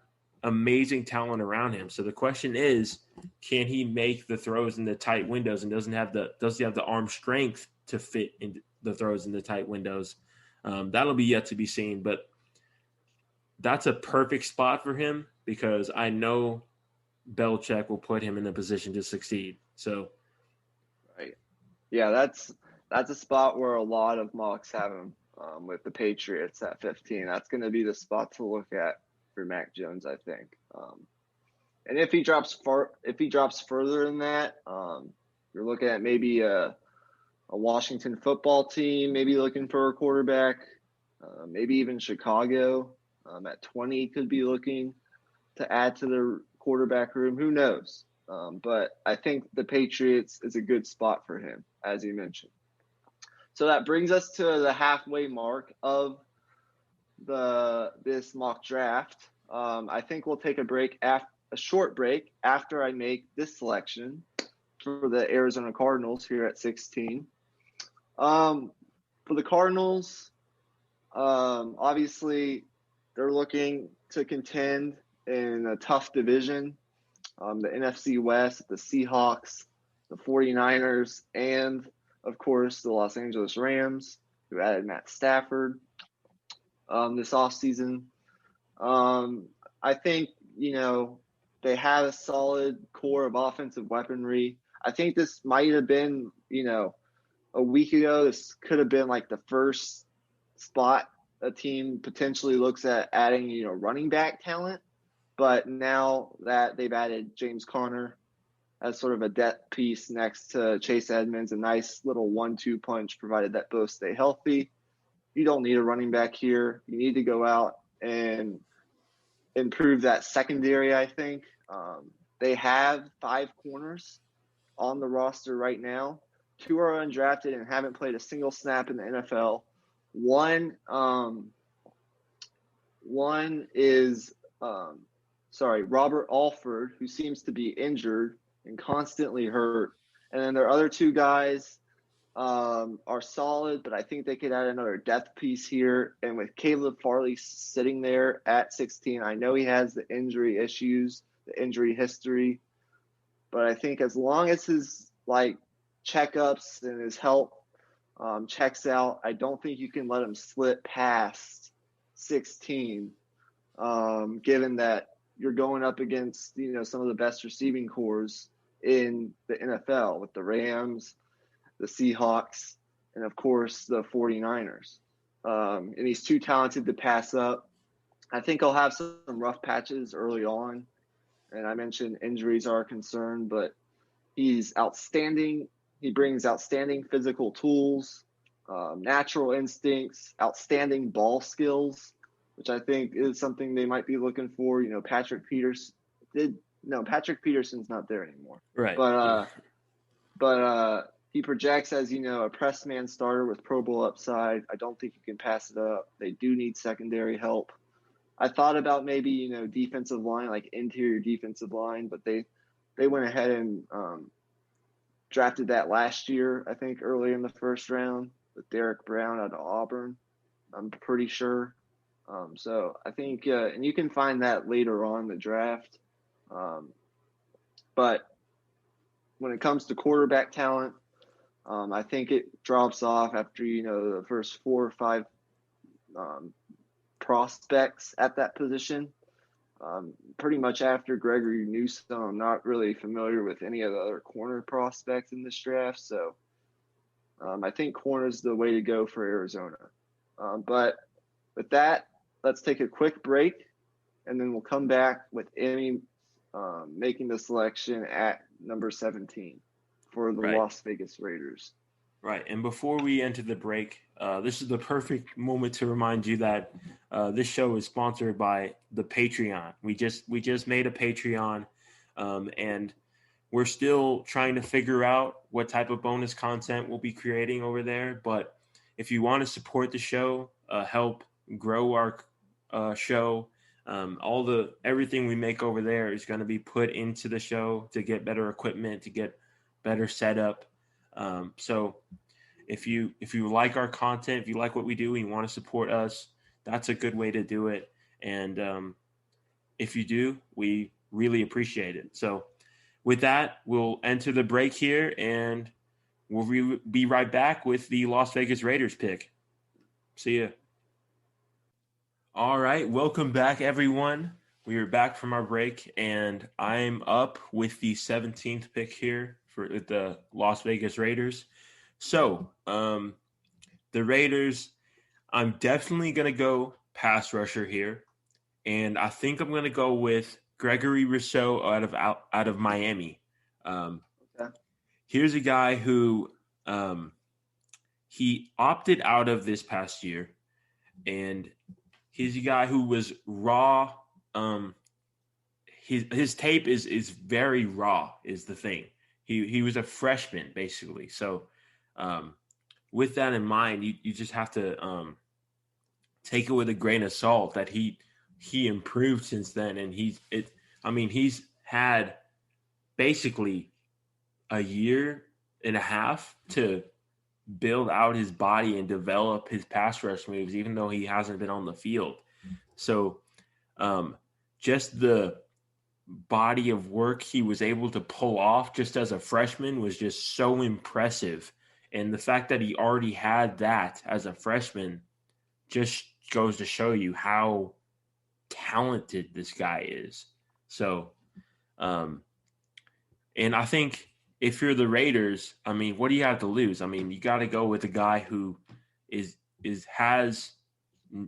amazing talent around him. So the question is, can he make the throws in the tight windows, and does he have the arm strength to fit in the throws in the tight windows? That'll be yet to be seen. But that's a perfect spot for him because I know Belichick will put him in a position to succeed. So, right, yeah, that's a spot where a lot of mocks have him with the Patriots at 15. That's going to be the spot to look at for Mac Jones, I think. And if he drops further than that, you're looking at maybe a Washington football team, maybe looking for a quarterback, maybe even Chicago at 20 could be looking to add to their quarterback room. Who knows? But I think the Patriots is a good spot for him, as you mentioned. So that brings us to the halfway mark of this mock draft. I think we'll take a short break after I make this selection for the Arizona Cardinals here at 16. For the Cardinals, obviously they're looking to contend in a tough division. The NFC West, the Seahawks, the 49ers, and, of course, the Los Angeles Rams, who added Matt Stafford this offseason. I think, they have a solid core of offensive weaponry. I think this might have been, a week ago, this could have been like the first spot a team potentially looks at adding, running back talent. But now that they've added James Conner as sort of a depth piece next to Chase Edmonds, a nice little 1-2 punch, provided that both stay healthy. You don't need a running back here. You need to go out and improve that secondary, I think. They have 5 corners on the roster right now. 2 are undrafted and haven't played a single snap in the NFL. One is Robert Alford, who seems to be injured and constantly hurt. And then their other 2 guys are solid, but I think they could add another depth piece here. And with Caleb Farley sitting there at 16, I know he has the injury issues, the injury history, but I think as long as his checkups and his health checks out, I don't think you can let him slip past 16, given that you're going up against some of the best receiving cores in the NFL with the Rams, the Seahawks, and of course the 49ers. And he's too talented to pass up. I think he'll have some rough patches early on. And I mentioned injuries are a concern, but he's outstanding. He brings outstanding physical tools, natural instincts, outstanding ball skills, which I think is something they might be looking for. Patrick Peterson's not there anymore. Right. But he projects as, a press man starter with Pro Bowl upside. I don't think you can pass it up. They do need secondary help. I thought about maybe, defensive line, like interior defensive line, but they went ahead and drafted that last year, I think, early in the first round with Derek Brown out of Auburn, I'm pretty sure. So I think, and you can find that later on in the draft. But when it comes to quarterback talent, I think it drops off after, the first 4 or 5 prospects at that position. Pretty much after Gregory Newsome, I'm not really familiar with any of the other corner prospects in this draft. So I think corner is the way to go for Arizona. But with that, let's take a quick break, and then we'll come back with Imy making the selection at number 17 for the Las Vegas Raiders. Right. And before we enter the break, this is the perfect moment to remind you that this show is sponsored by the Patreon. We just made a Patreon, and we're still trying to figure out what type of bonus content we'll be creating over there. But if you want to support the show, help grow our show, everything we make over there is going to be put into the show to get better equipment, to get better setup. So if you like our content, if you like what we do and you want to support us, that's a good way to do it. And if you do, we really appreciate it. So with that, we'll enter the break here, and we'll be right back with the Las Vegas Raiders pick. See ya. All right, welcome back, everyone. We are back from our break, and I'm up with the 17th pick here for the Las Vegas Raiders. So, the Raiders, I'm definitely going to go pass rusher here, and I think I'm going to go with Gregory Rousseau out of Miami. Okay. Here's a guy who he opted out of this past year, and he's a guy who was raw. His tape is very raw. Is the thing. He was a freshman basically. So with that in mind, you just have to take it with a grain of salt that he improved since then, and he's had basically a year and a half to build out his body and develop his pass rush moves, even though he hasn't been on the field. So just the body of work he was able to pull off just as a freshman was just so impressive. And the fact that he already had that as a freshman just goes to show you how talented this guy is. So, and I think if you're the Raiders, I mean, what do you have to lose? I mean, you got to go with a guy who has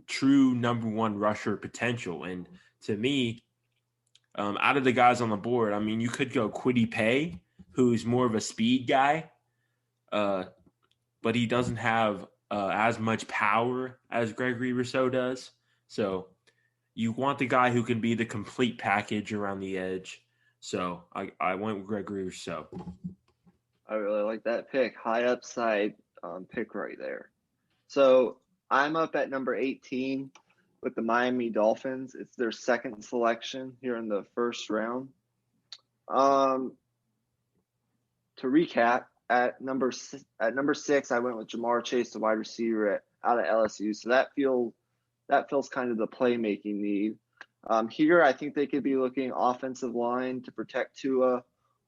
true number one rusher potential. And to me, out of the guys on the board, I mean, you could go Kwity Paye, who's more of a speed guy, but he doesn't have as much power as Gregory Rousseau does. So you want the guy who can be the complete package around the edge. So I went with Gregory Rousseau. I really like that pick. High upside pick right there. So I'm up at number 18 with the Miami Dolphins. It's their second selection here in the first round. To recap, at number 6, I went with Jamar Chase, the wide receiver out of LSU. So that fills kind of the playmaking need. Here, I think they could be looking offensive line to protect Tua,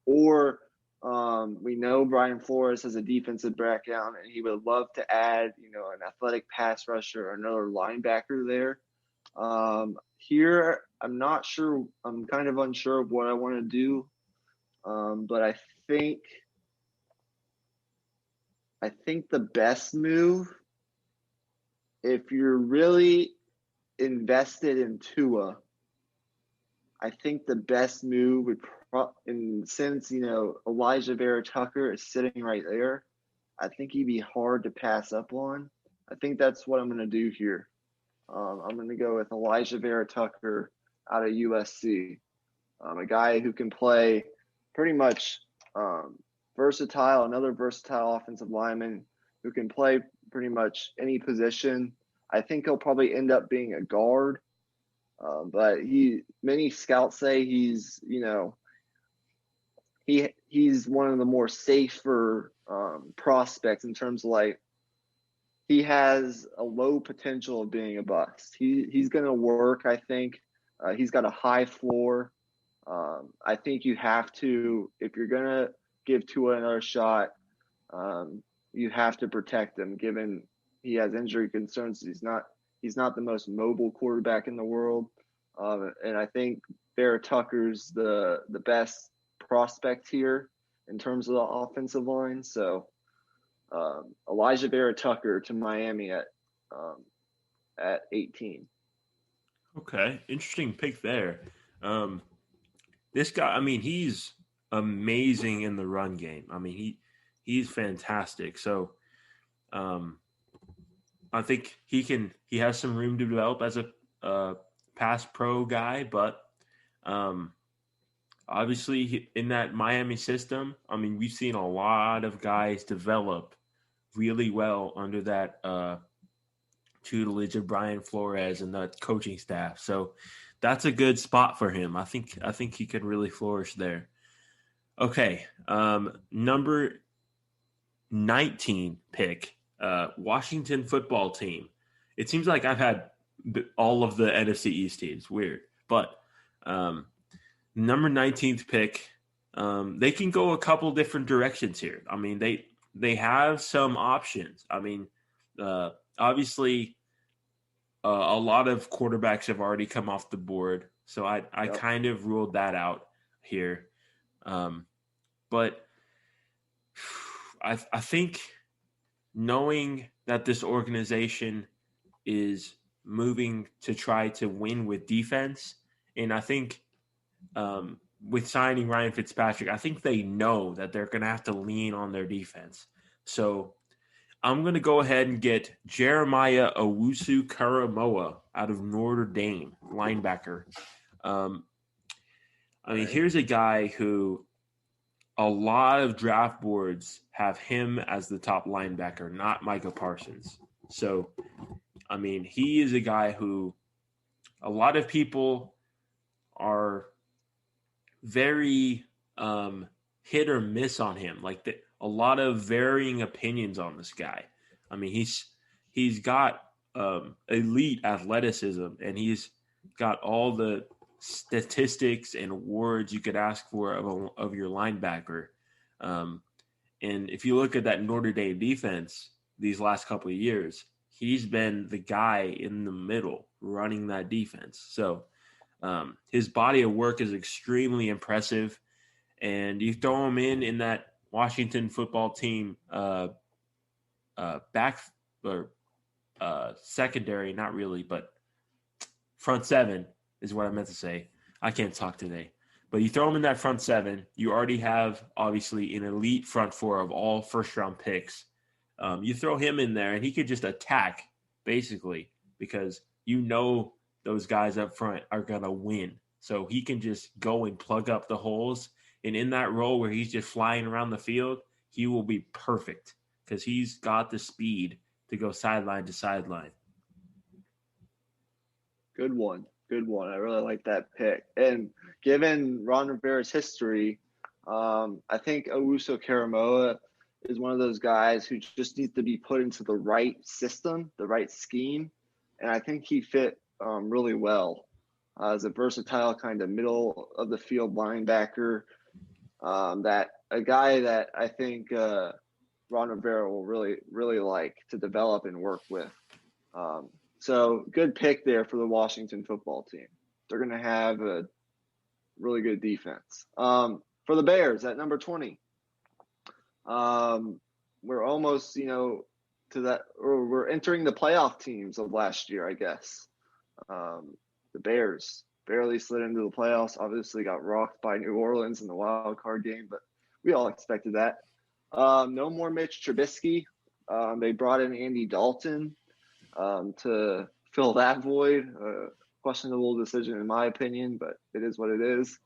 or we know Brian Flores has a defensive background, and he would love to add, an athletic pass rusher or another linebacker there. Here, I'm not sure. I'm kind of unsure of what I want to do, but I think the best move, if you're really invested in Tua, I think the best move would since Elijah Vera Tucker is sitting right there, I think he'd be hard to pass up on. I think that's what I'm going to do here. I'm going to go with Elijah Vera Tucker out of USC, a guy who can play pretty much another versatile offensive lineman who can play pretty much any position. I think he'll probably end up being a guard. But many scouts say he's one of the more safer prospects in terms of he has a low potential of being a bust. He's going to work. I think he's got a high floor. I think you have to, if you're going to give Tua another shot, you have to protect him, given he has injury concerns. He's not the most mobile quarterback in the world. And I think Vera Tucker's the best prospect here in terms of the offensive line. So Elijah Vera Tucker to Miami at 18. Okay, interesting pick there. This guy, I mean, he's amazing in the run game. I mean, he's fantastic. So I think he has some room to develop as a pass pro guy, but obviously in that Miami system, I mean, we've seen a lot of guys develop really well under that tutelage of Brian Flores and the coaching staff. So that's a good spot for him. I think he could really flourish there. Okay, number 19 pick, Washington football team. It seems like I've had all of the NFC East teams. Weird. But number 19th pick, they can go a couple different directions here. I mean, they have some options. I mean, obviously, a lot of quarterbacks have already come off the board, so I kind of ruled that out here. But I think knowing that this organization is moving to try to win with defense, and I think with signing Ryan Fitzpatrick, I think they know that they're going to have to lean on their defense. So I'm going to go ahead and get Jeremiah Owusu-Koramoah out of Notre Dame, linebacker. Here's a guy who a lot of draft boards have him as the top linebacker, not Micah Parsons. So, I mean, he is a guy who a lot of people are very hit or miss on him. Like a lot of varying opinions on this guy. I mean, he's got elite athleticism, and he's got all the statistics and awards you could ask for of your linebacker. And if you look at that Notre Dame defense these last couple of years, he's been the guy in the middle running that defense. So his body of work is extremely impressive, and you throw him in that Washington football team back or secondary, not really, but front seven is what I meant to say. I can't talk today. But you throw him in that front seven, you already have, obviously, an elite front four of all first-round picks. You throw him in there, and he could just attack, basically, because you know those guys up front are going to win. So he can just go and plug up the holes. And in that role where he's just flying around the field, he will be perfect because he's got the speed to go sideline to sideline. Good one. Good one. I really like that pick. And given Ron Rivera's history, I think Owusu-Koramoah is one of those guys who just needs to be put into the right system, the right scheme. And I think he fit really well as a versatile kind of middle of the field linebacker. That a guy that I think Ron Rivera will really, really like to develop and work with. So good pick there for the Washington football team. They're going to have a really good defense. For the Bears at number 20, we're almost, to that, or we're entering the playoff teams of last year, I guess. The Bears barely slid into the playoffs, obviously got rocked by New Orleans in the wild card game, but we all expected that. No more Mitch Trubisky. They brought in Andy Dalton to fill that void. Questionable decision in my opinion, but it is what it is.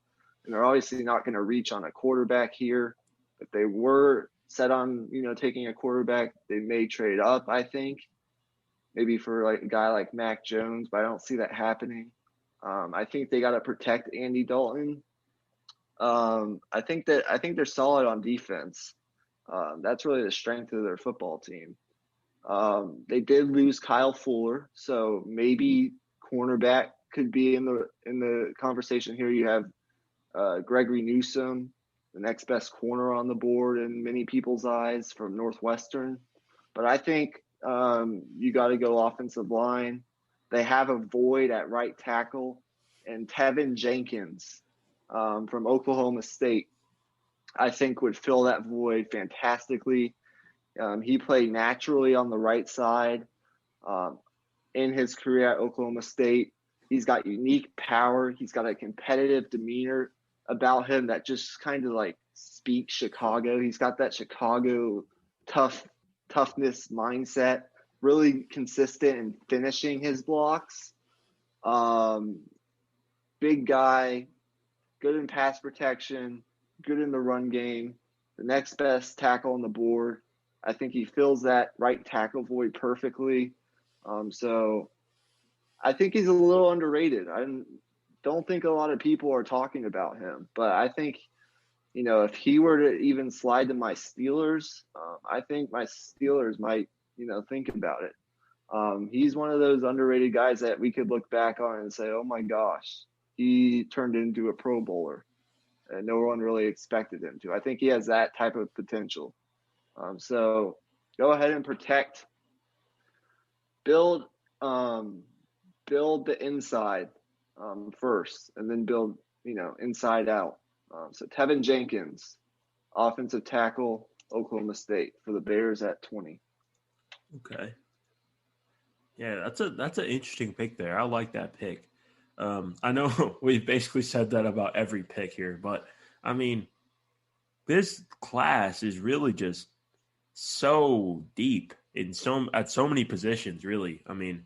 And they're obviously not going to reach on a quarterback here. If they were set on, taking a quarterback, they may trade up, I think. Maybe for like a guy like Mac Jones, but I don't see that happening. I think they got to protect Andy Dalton. I think they're solid on defense. That's really the strength of their football team. They did lose Kyle Fuller, so maybe cornerback could be in the conversation here. You have Gregory Newsome, the next best corner on the board in many people's eyes from Northwestern. But I think you got to go offensive line. They have a void at right tackle, and Tevin Jenkins from Oklahoma State, I think, would fill that void fantastically. He played naturally on the right side in his career at Oklahoma State. He's got unique power. He's got a competitive demeanor about him that just kind of like speaks Chicago. He's got that Chicago toughness mindset, really consistent in finishing his blocks. Big guy, good in pass protection, good in the run game, the next best tackle on the board. I think he fills that right tackle void perfectly. So I think he's a little underrated. I don't think a lot of people are talking about him, but I think if he were to even slide to my Steelers, I think my Steelers might, think about it. He's one of those underrated guys that we could look back on and say, oh my gosh, he turned into a Pro Bowler. And no one really expected him to. I think he has that type of potential. So go ahead and protect, build the inside first, and then build, inside out. So Tevin Jenkins, offensive tackle, Oklahoma State for the Bears at 20. Okay. Yeah, that's an interesting pick there. I like that pick. I know we've basically said that about every pick here, but I mean, this class is really just so deep at so many positions. Really, I mean,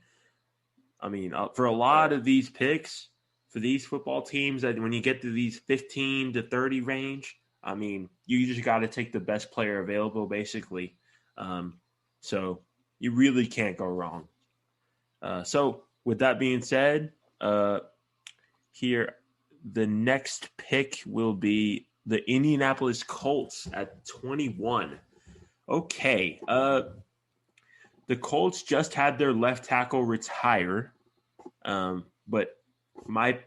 for a lot of these picks for these football teams, that when you get to these 15 to 30 range, I mean, you just got to take the best player available, basically. So you really can't go wrong. So with that being said, here the next pick will be the Indianapolis Colts at 21. Okay. The Colts just had their left tackle retire, but my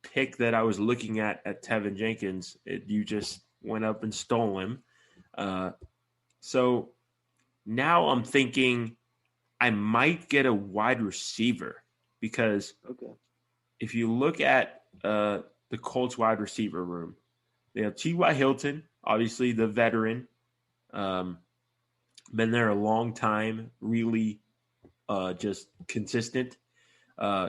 pick that I was looking at Tevin Jenkins, you just went up and stole him. So now I'm thinking I might get a wide receiver because if you look at the Colts wide receiver room, they have T.Y. Hilton, obviously the veteran, been there a long time, really just consistent.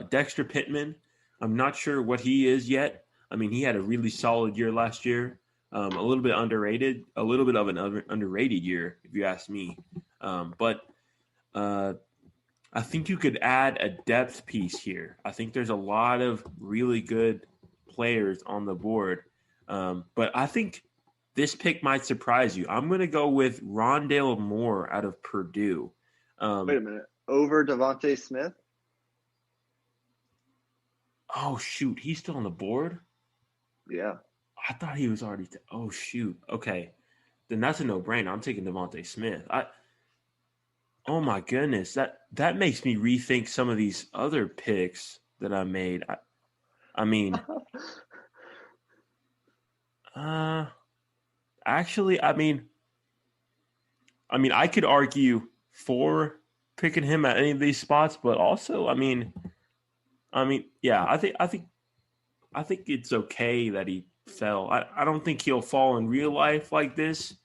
Dexter Pittman, I'm not sure what he is yet. I mean, he had a really solid year last year, a little bit underrated, a little bit of an underrated year, if you ask me. But I think you could add a depth piece here. I think there's a lot of really good players on the board. But I think this pick might surprise you. I'm going to go with Rondale Moore out of Purdue. Wait a minute. Over Devontae Smith? Oh, shoot. He's still on the board? Yeah. I thought he was already oh, shoot. Okay. Then that's a no-brainer. I'm taking Devontae Smith. Oh, my goodness. That makes me rethink some of these other picks that I made. I mean, actually, I mean, I could argue for picking him at any of these spots, but also, I mean, yeah, I think it's okay that he fell. I don't think he'll fall in real life like this,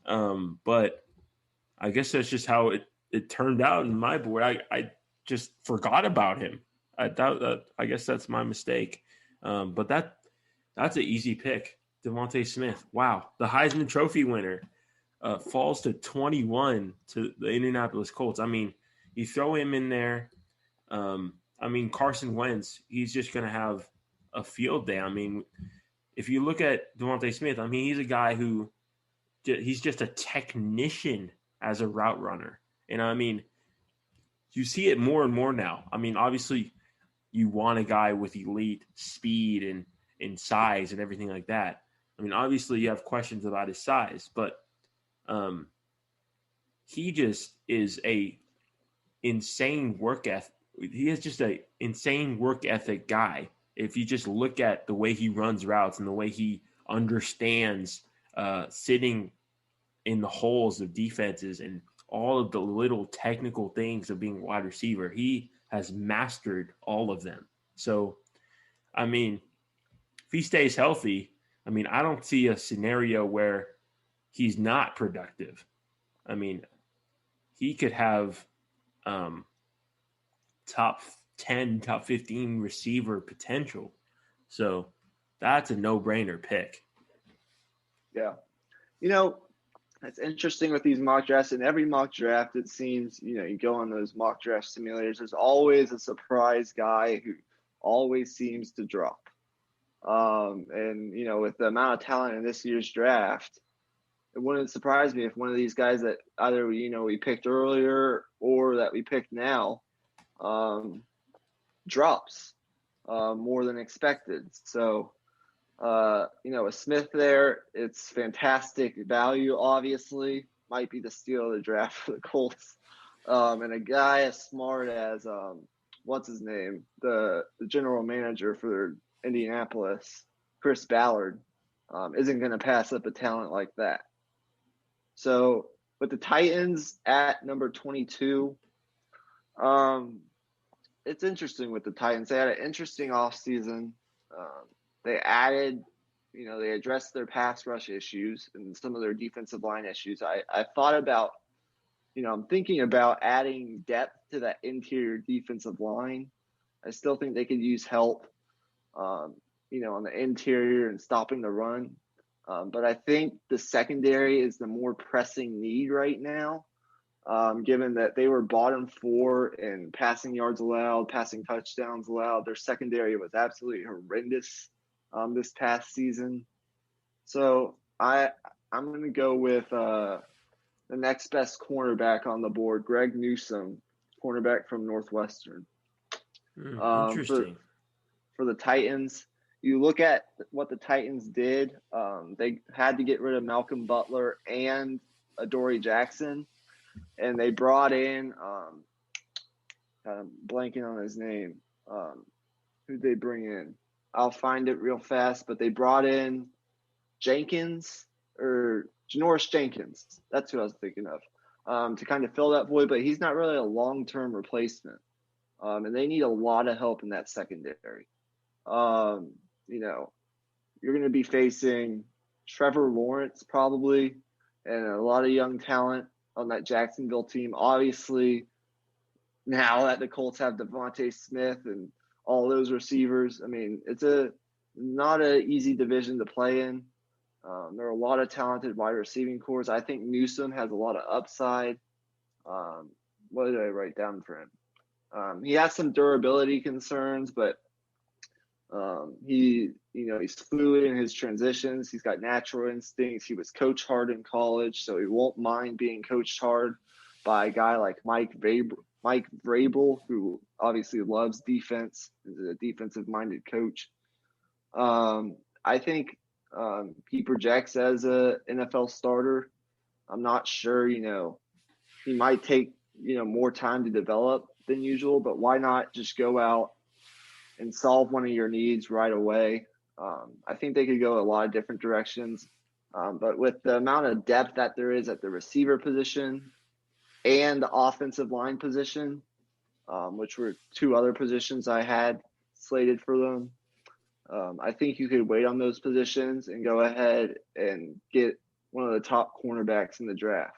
but I guess that's just how it turned out in my board. I just forgot about him. I guess that's my mistake. But that's an easy pick. Devontae Smith. Wow. The Heisman Trophy winner falls to 21 to the Indianapolis Colts. I mean, you throw him in there. Carson Wentz, he's just going to have a field day. I mean, if you look at Devontae Smith, I mean, he's a guy who he's just a technician as a route runner. And I mean, you see it more and more now. I mean, obviously, you want a guy with elite speed and size and everything like that. I mean, obviously, you have questions about his size, but he just is a insane work ethic. He is just a insane work ethic guy. If you just look at the way he runs routes and the way he understands sitting in the holes of defenses and all of the little technical things of being a wide receiver, he has mastered all of them. So, I mean, if he stays healthy, I mean, I don't see a scenario where he's not productive. I mean, he could have top 10, top 15 receiver potential. So that's a no-brainer pick. Yeah. It's interesting with these mock drafts. In every mock draft, it seems, you go on those mock draft simulators, there's always a surprise guy who always seems to drop. With the amount of talent in this year's draft, it wouldn't surprise me if one of these guys that either, we picked earlier or that we picked now drops more than expected. So With Smith there, it's fantastic value, obviously. Might be the steal of the draft for the Colts. And a guy as smart as, what's his name? The general manager for Indianapolis, Chris Ballard, isn't going to pass up a talent like that. So with the Titans at number 22, it's interesting with the Titans. They had an interesting offseason. They added, they addressed their pass rush issues and some of their defensive line issues. I thought about, I'm thinking about adding depth to that interior defensive line. I still think they could use help, on the interior and stopping the run. But I think the secondary is the more pressing need right now, given that they were bottom 4 in passing yards allowed, passing touchdowns allowed. Their secondary was absolutely horrendous this past season. So I'm going to go with the next best cornerback on the board, Greg Newsome, cornerback from Northwestern. Interesting. For the Titans, you look at what the Titans did. They had to get rid of Malcolm Butler and Adoree Jackson, and they brought in I'm blanking on his name. Who'd they bring in? I'll find it real fast, but they brought in Janoris Jenkins. That's who I was thinking of, to kind of fill that void, but he's not really a long-term replacement. And they need a lot of help in that secondary. You're going to be facing Trevor Lawrence probably, and a lot of young talent on that Jacksonville team. Obviously, now that the Colts have Devontae Smith and all those receivers, I mean, it's not an easy division to play in. There are a lot of talented wide receiving cores. I think Newsome has a lot of upside. What did I write down for him? He has some durability concerns, but he's fluid in his transitions. He's got natural instincts. He was coached hard in college, so he won't mind being coached hard by a guy like Mike Vrabel, who obviously loves defense, is a defensive-minded coach. I think he projects as a NFL starter. I'm not sure, he might take, more time to develop than usual, but why not just go out and solve one of your needs right away? I think they could go a lot of different directions. But with the amount of depth that there is at the receiver position and the offensive line position, which were two other positions I had slated for them, I think you could wait on those positions and go ahead and get one of the top cornerbacks in the draft,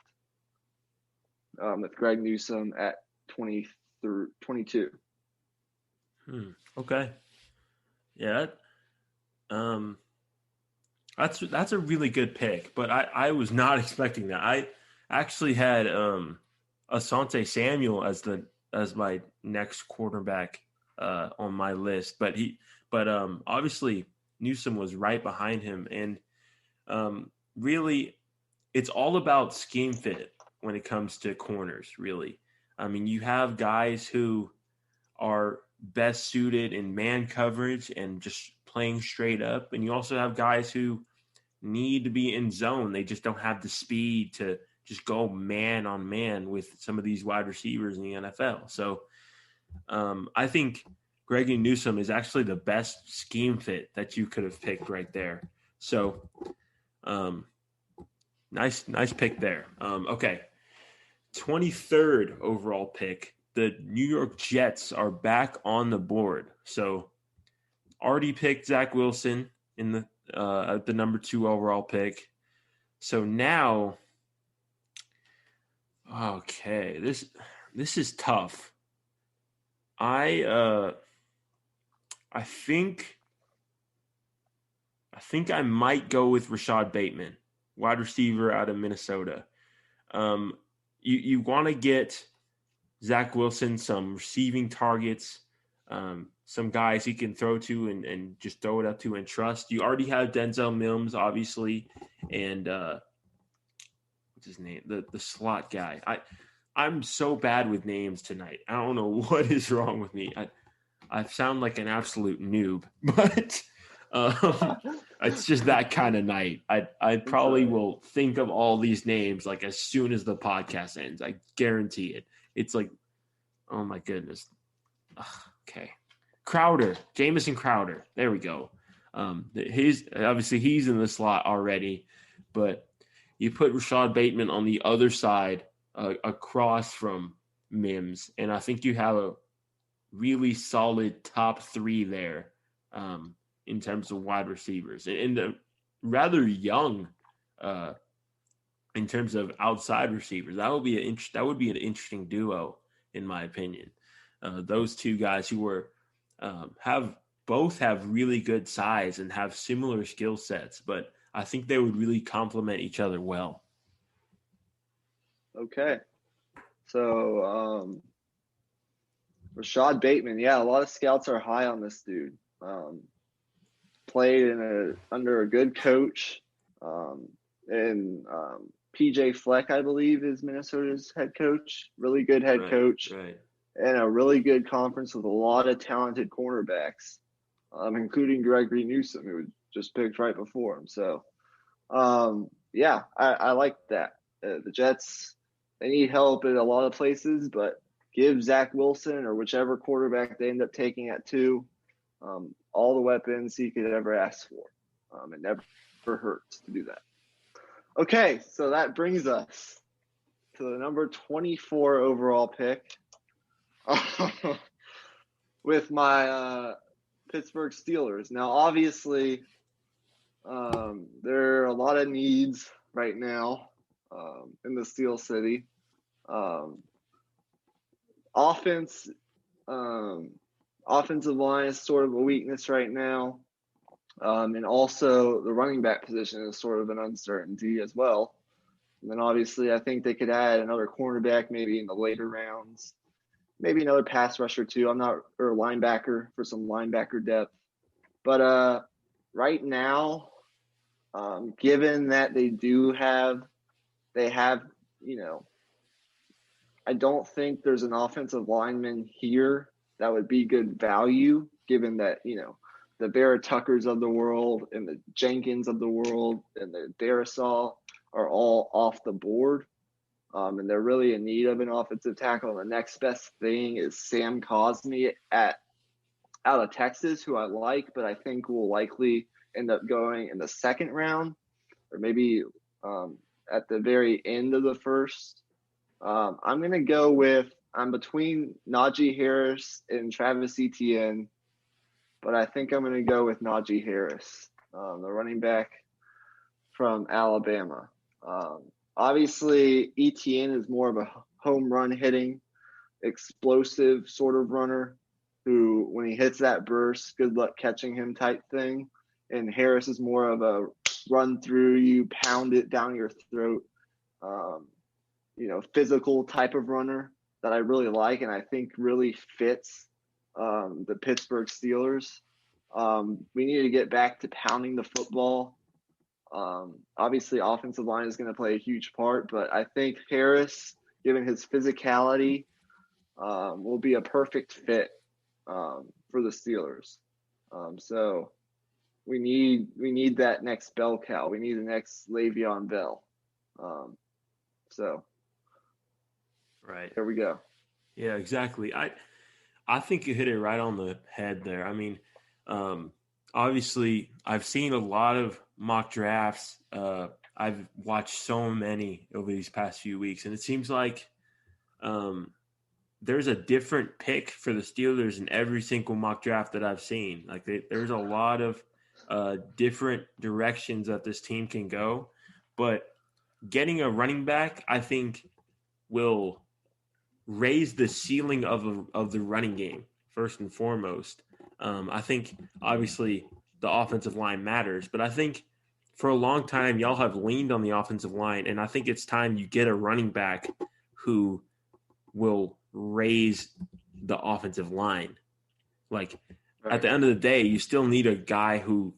with Greg Newsome at 22. Okay. Yeah. That's a really good pick, but I was not expecting that. I actually had Asante Samuel as my next quarterback on my list, but obviously Newsome was right behind him, and really it's all about scheme fit when it comes to corners. Really, I mean, you have guys who are best suited in man coverage and just playing straight up, and you also have guys who need to be in zone. They just don't have the speed to just go man on man with some of these wide receivers in the NFL. So I think Greg Newsome is actually the best scheme fit that you could have picked right there. So nice pick there. Okay, 23rd overall pick. The New York Jets are back on the board. So already picked Zach Wilson in the number 2 overall pick. So now, okay, this is tough. I think I might go with Rashad Bateman, wide receiver out of Minnesota. You want to get Zach Wilson some receiving targets, some guys he can throw to and just throw it up to and trust. You already have Denzel Mims, obviously, and what's his name? The slot guy. I'm so bad with names tonight. I don't know what is wrong with me. I sound like an absolute noob, but It's just that kind of night. I probably will think of all these names like as soon as the podcast ends. I guarantee it. It's like, oh my goodness. Ugh, okay. Crowder, Jamison Crowder. There we go. He's in the slot already, but you put Rashad Bateman on the other side across from Mims, and I think you have a really solid top three there. In terms of wide receivers, and rather young in terms of outside receivers. That would be an interesting duo, in my opinion. Those two guys who were have really good size and have similar skill sets, but I think they would really complement each other well. Okay, so Rashad Bateman, yeah, a lot of scouts are high on this dude. Played under a good coach, and PJ Fleck, I believe, is Minnesota's head coach. Really good head coach, right. And a really good conference with a lot of talented cornerbacks, including Gregory Newsome, who was just picked right before him. So, yeah, I like that. The Jets, they need help in a lot of places, but give Zach Wilson or whichever quarterback they end up taking at 2. All the weapons he could ever ask for. It never hurts to do that. Okay, so that brings us to the number 24 overall pick with my Pittsburgh Steelers. Now, obviously, there are a lot of needs right now in the Steel City. Offensive line is sort of a weakness right now. And also the running back position is sort of an uncertainty as well. And then obviously I think they could add another cornerback maybe in the later rounds, maybe another pass rusher too. Or linebacker for some linebacker depth. But right now, given that they have, I don't think there's an offensive lineman here that would be good value, given that, the Barrett Tuckers of the world and the Jenkins of the world and the Darasaw are all off the board. And they're really in need of an offensive tackle. And the next best thing is Sam Cosmi out of Texas, who I like, but I think will likely end up going in the second round or maybe at the very end of the first. I'm between Najee Harris and Travis Etienne, but I think I'm going to go with Najee Harris, the running back from Alabama. Obviously, Etienne is more of a home run hitting, explosive sort of runner who, when he hits that burst, good luck catching him type thing. And Harris is more of a run through you, pound it down your throat, physical type of runner that I really like and I think really fits the Pittsburgh Steelers. We need to get back to pounding the football. Obviously, offensive line is going to play a huge part, but I think Harris, given his physicality, will be a perfect fit for the Steelers. So we need that next bell cow. We need the next Le'Veon Bell. Right. There we go. Yeah, exactly. I think you hit it right on the head there. I mean, obviously, I've seen a lot of mock drafts. I've watched so many over these past few weeks, and it seems like there's a different pick for the Steelers in every single mock draft that I've seen. Like there's a lot of different directions that this team can go, but getting a running back, I think, will raise the ceiling of the running game first and foremost. I think obviously the offensive line matters, but I think for a long time y'all have leaned on the offensive line, and I think it's time you get a running back who will raise the offensive line. Like Right. At the end of the day, you still need a guy who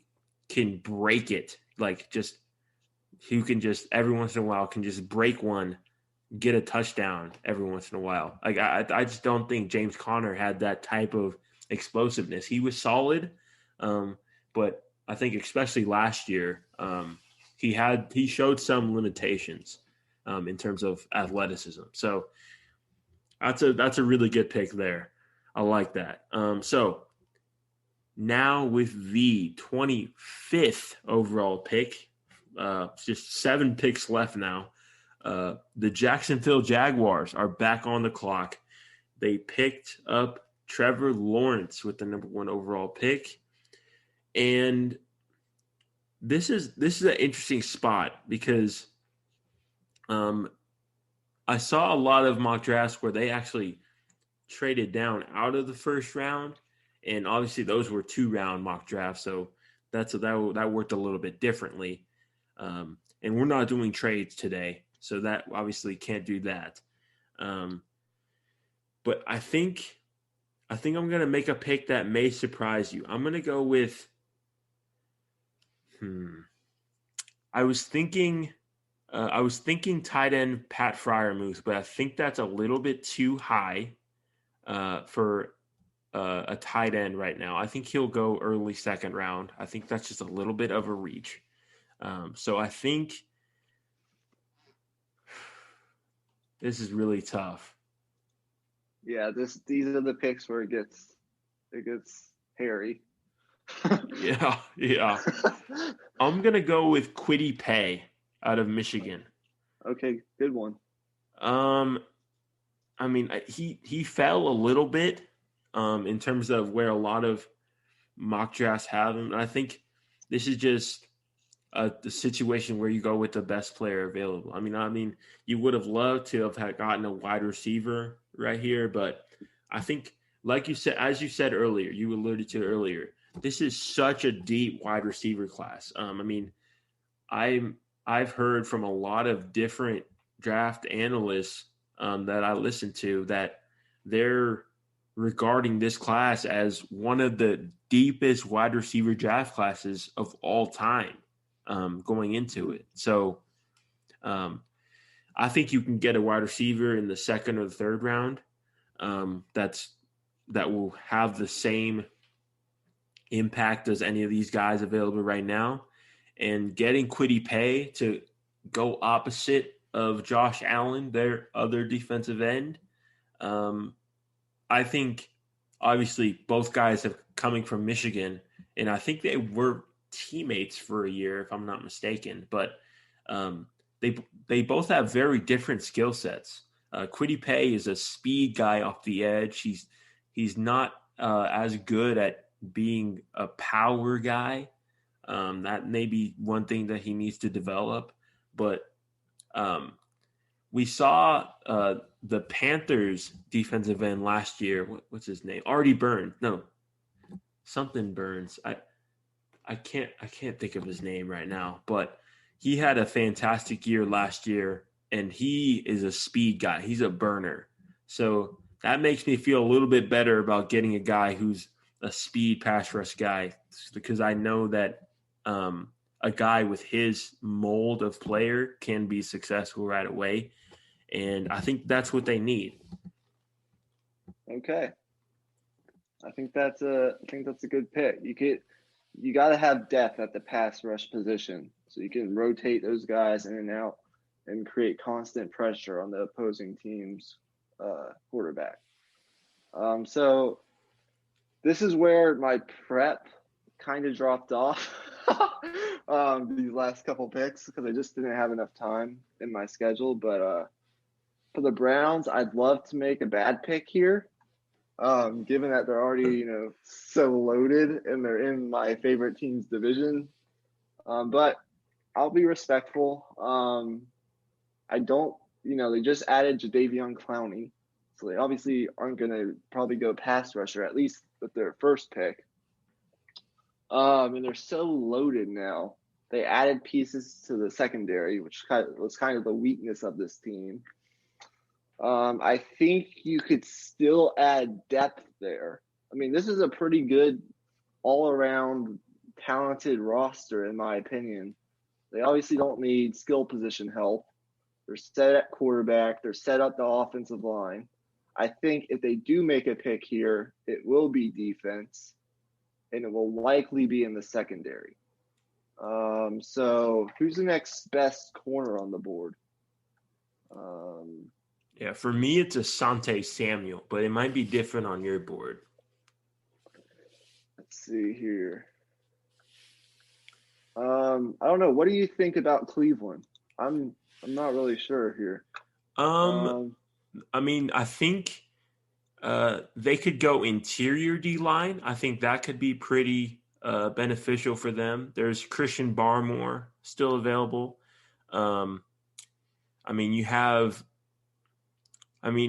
can break it, who can just every once in a while can just break one, get a touchdown every once in a while. Like I just don't think James Conner had that type of explosiveness. He was solid, but I think especially last year, he showed some limitations in terms of athleticism. So that's a really good pick there. I like that. So now with the 25th overall pick, just 7 picks left now. The Jacksonville Jaguars are back on the clock. They picked up Trevor Lawrence with the number 1 overall pick. And this is an interesting spot because I saw a lot of mock drafts where they actually traded down out of the first round, and obviously those were 2-round mock drafts, so that worked a little bit differently. And we're not doing trades today, so that obviously can't do that. But I think I'm gonna make a pick that may surprise you. I'm gonna go with. I was thinking tight end Pat Freiermuth, but I think that's a little bit too high for a tight end right now. I think he'll go early second round. I think that's just a little bit of a reach. So I think this is really tough. Yeah, these are the picks where it gets hairy. Yeah. I'm gonna go with Kwity Paye out of Michigan. Okay, good one. I mean, he fell a little bit in terms of where a lot of mock drafts have him. And I think this is just the situation where you go with the best player available. I mean, you would have loved to have gotten a wide receiver right here, but I think, like you said, as you said earlier, you alluded to earlier, this is such a deep wide receiver class. I mean, I've heard from a lot of different draft analysts that I listen to that they're regarding this class as one of the deepest wide receiver draft classes of all time going into it. So I think you can get a wide receiver in the second or the third round that will have the same impact as any of these guys available right now. And getting Kwity Paye to go opposite of Josh Allen, their other defensive end, I think obviously both guys have coming from Michigan, and I think they were teammates for a year, if I'm not mistaken. But they both have very different skill sets. Kwity Paye is a speed guy off the edge. He's not as good at being a power guy. That may be one thing that he needs to develop. But we saw the Panthers defensive end last year. What's his name? Artie Burns. No, something Burns. I can't think of his name right now. But he had a fantastic year last year, and he is a speed guy. He's a burner. So that makes me feel a little bit better about getting a guy who's a speed pass rush guy, because I know that a guy with his mold of player can be successful right away. And I think that's what they need. Okay. I think that's a good pick. You got to have depth at the pass rush position so you can rotate those guys in and out and create constant pressure on the opposing team's quarterback. So this is where my prep kind of dropped off these last couple picks because I just didn't have enough time in my schedule. But for the Browns, I'd love to make a bad pick here, given that they're already so loaded and they're in my favorite team's division. But I'll be respectful. I don't, they just added Jadeveon Clowney, so they obviously aren't going to probably go pass rusher, at least with their first pick. And they're so loaded now. They added pieces to the secondary, which was kind of the weakness of this team. I think you could still add depth there. I mean, this is a pretty good all-around talented roster, in my opinion. They obviously don't need skill position help. They're set at quarterback. They're set up the offensive line. I think if they do make a pick here, it will be defense. and it will likely be in the secondary. So who's the next best corner on the board? Yeah, for me, it's Asante Samuel, but it might be different on your board. Let's see here. I don't know. What do you think about Cleveland? I'm not really sure here. I mean, I think they could go interior D-line. I think that could be pretty beneficial for them. There's Christian Barmore still available. I mean,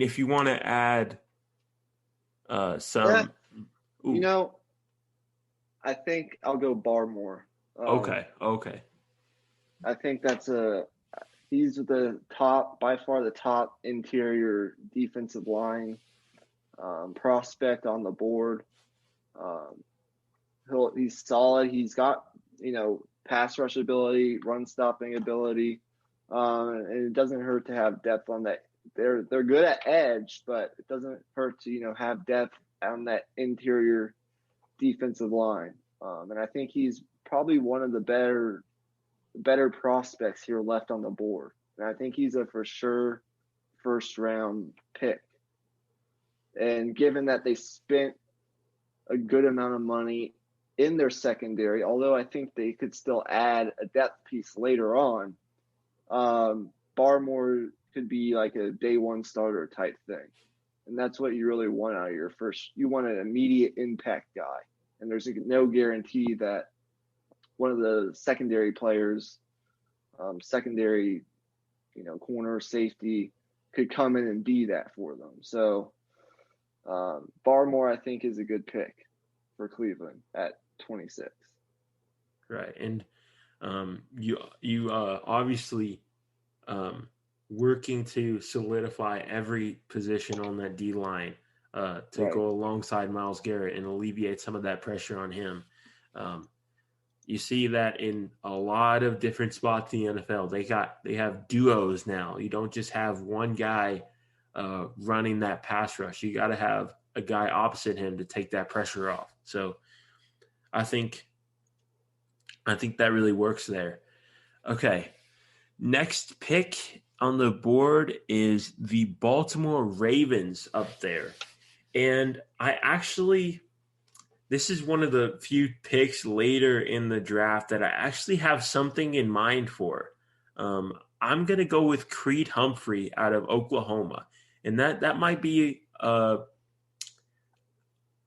if you want to add some. I think I'll go Barmore. Okay. I think he's by far the top interior defensive line prospect on the board. He's solid. He's got, pass rush ability, run stopping ability. And it doesn't hurt to have depth on that. They're good at edge, but it doesn't hurt to, have depth on that interior defensive line. And I think he's probably one of the better prospects here left on the board. And I think he's a for sure first round pick. And given that they spent a good amount of money in their secondary, although I think they could still add a depth piece later on, Barmore could be like a day one starter type thing. And that's what you really want out of your first. You want an immediate impact guy. And there's no guarantee that one of the secondary players, corner, safety, could come in and be that for them. So Barmore, I think, is a good pick for Cleveland at 26. Right, and you obviously working to solidify every position on that D line to go alongside Myles Garrett and alleviate some of that pressure on him. You see that in a lot of different spots in the NFL. They have duos now. You don't just have one guy running that pass rush. You got to have a guy opposite him to take that pressure off. So I think that really works there. Okay, next pick on the board is the Baltimore Ravens up there. And this is one of the few picks later in the draft that I actually have something in mind for. I'm going to go with Creed Humphrey out of Oklahoma. And that might be a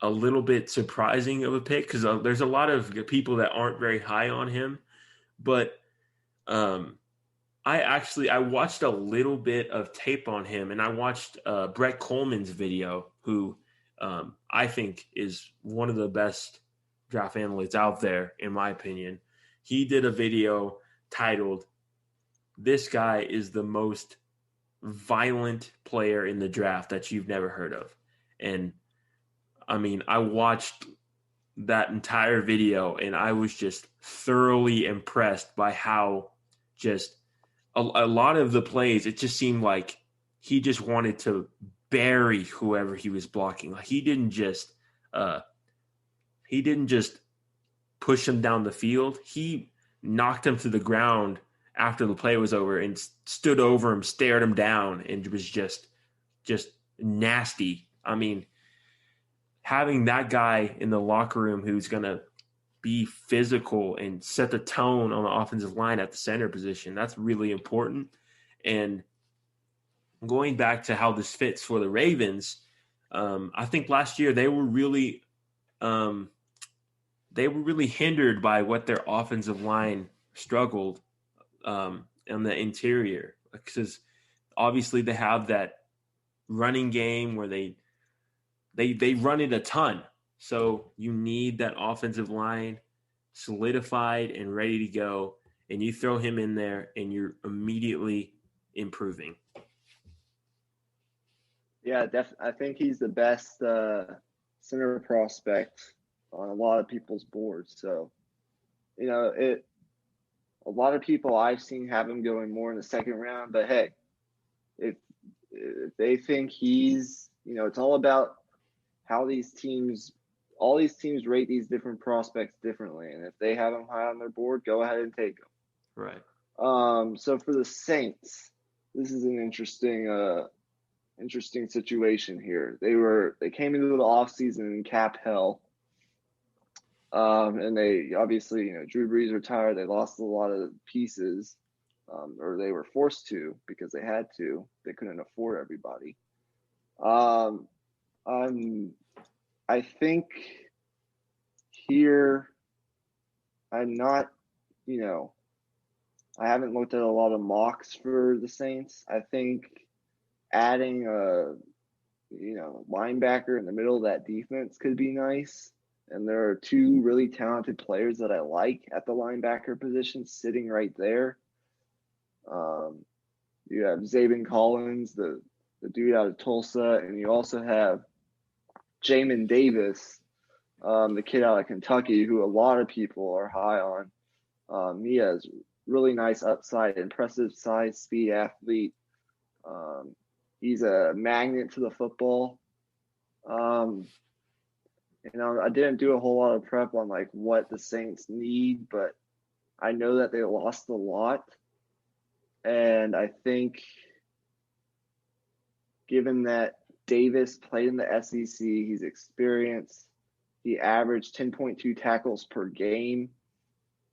little bit surprising of a pick because there's a lot of people that aren't very high on him. But I watched a little bit of tape on him, and I watched Brett Coleman's video, who I think is one of the best draft analysts out there, in my opinion. He did a video titled, "This guy is the most violent player in the draft that you've never heard of." And I mean, I watched that entire video, and I was just thoroughly impressed by how just a lot of the plays, it just seemed like he just wanted to bury whoever he was blocking. Like he didn't just push him down the field. He knocked him to the ground after the play was over and stood over him, stared him down, and was just nasty. I mean, having that guy in the locker room who's going to be physical and set the tone on the offensive line at the center position, that's really important. And going back to how this fits for the Ravens, I think last year they were really hindered by what their offensive line struggled on the interior, because obviously they have that running game where they run it a ton. So you need that offensive line solidified and ready to go, and you throw him in there and you're immediately improving. Yeah, I think he's the best center prospect on a lot of people's boards. So, a lot of people I've seen have him going more in the second round. But hey, if they think he's, it's all about how these teams all these teams rate these different prospects differently, and if they have them high on their board, go ahead and take them. Right. So for the Saints, this is an interesting situation here. They came into the offseason in cap hell. And they obviously, Drew Brees retired. They lost a lot of pieces, or they were forced to because they had to. They couldn't afford everybody. I think here, I'm not, I haven't looked at a lot of mocks for the Saints. I think adding a, linebacker in the middle of that defense could be nice. And there are two really talented players that I like at the linebacker position sitting right there. You have Zabin Collins, the dude out of Tulsa, and you also have Jamin Davis, the kid out of Kentucky, who a lot of people are high on. He has really nice upside, impressive size, speed athlete. He's a magnet to the football. I didn't do a whole lot of prep on like what the Saints need, but I know that they lost a lot. And I think given that Davis played in the SEC, he's experienced. He averaged 10.2 tackles per game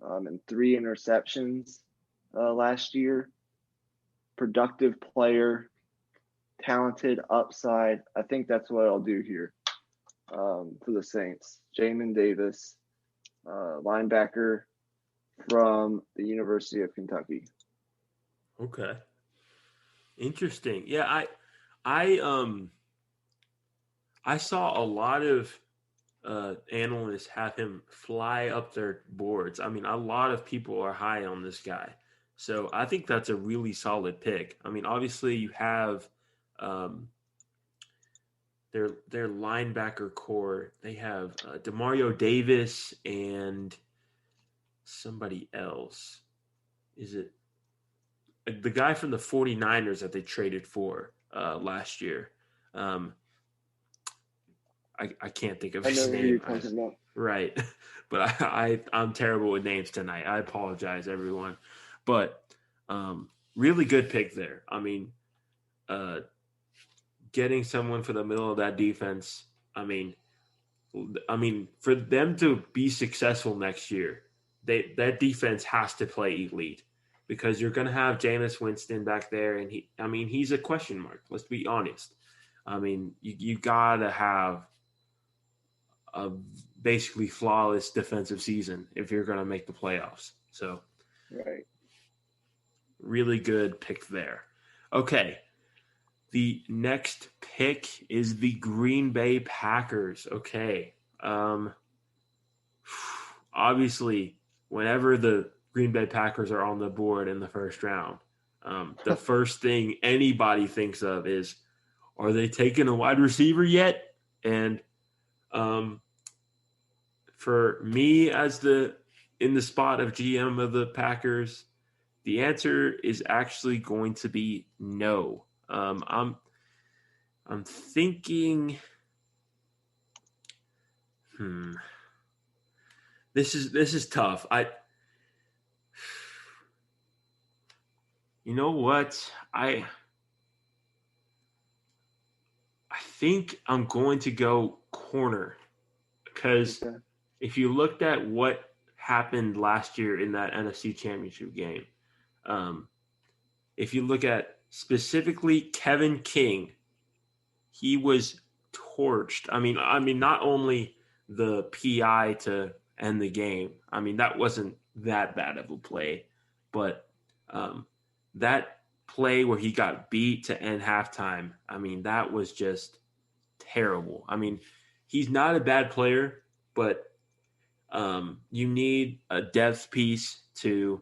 and 3 interceptions last year. Productive player, talented upside. I think that's what I'll do here for the Saints. Jamin Davis, linebacker from the University of Kentucky. Okay. Interesting. Yeah, I saw a lot of analysts have him fly up their boards. I mean, a lot of people are high on this guy. So I think that's a really solid pick. I mean, obviously you have their linebacker core. They have Demario Davis and somebody else. Is it the guy from the 49ers that they traded for last year? I can't think of his name. Right. But I'm terrible with names tonight. I apologize, everyone. But really good pick there. I mean, getting someone for the middle of that defense, I mean, for them to be successful next year, that defense has to play elite because you're going to have Jameis Winston back there, and he's a question mark. Let's be honest. I mean, you got to have a basically flawless defensive season if you're going to make the playoffs. So, right. Really good pick there. Okay. The next pick is the Green Bay Packers. Okay. Obviously, whenever the Green Bay Packers are on the board in the first round, the first thing anybody thinks of is, are they taking a wide receiver yet? And for me, in the spot of GM of the Packers, the answer is actually going to be no. I'm thinking. This is tough. You know what? I think I'm going to go corner because if you looked at what happened last year in that NFC Championship game, if you look at specifically Kevin King, he was torched. I mean, not only the PI to end the game. I mean, that wasn't that bad of a play, but that play where he got beat to end halftime, I mean, that was just terrible. I mean, he's not a bad player, but you need a depth piece to,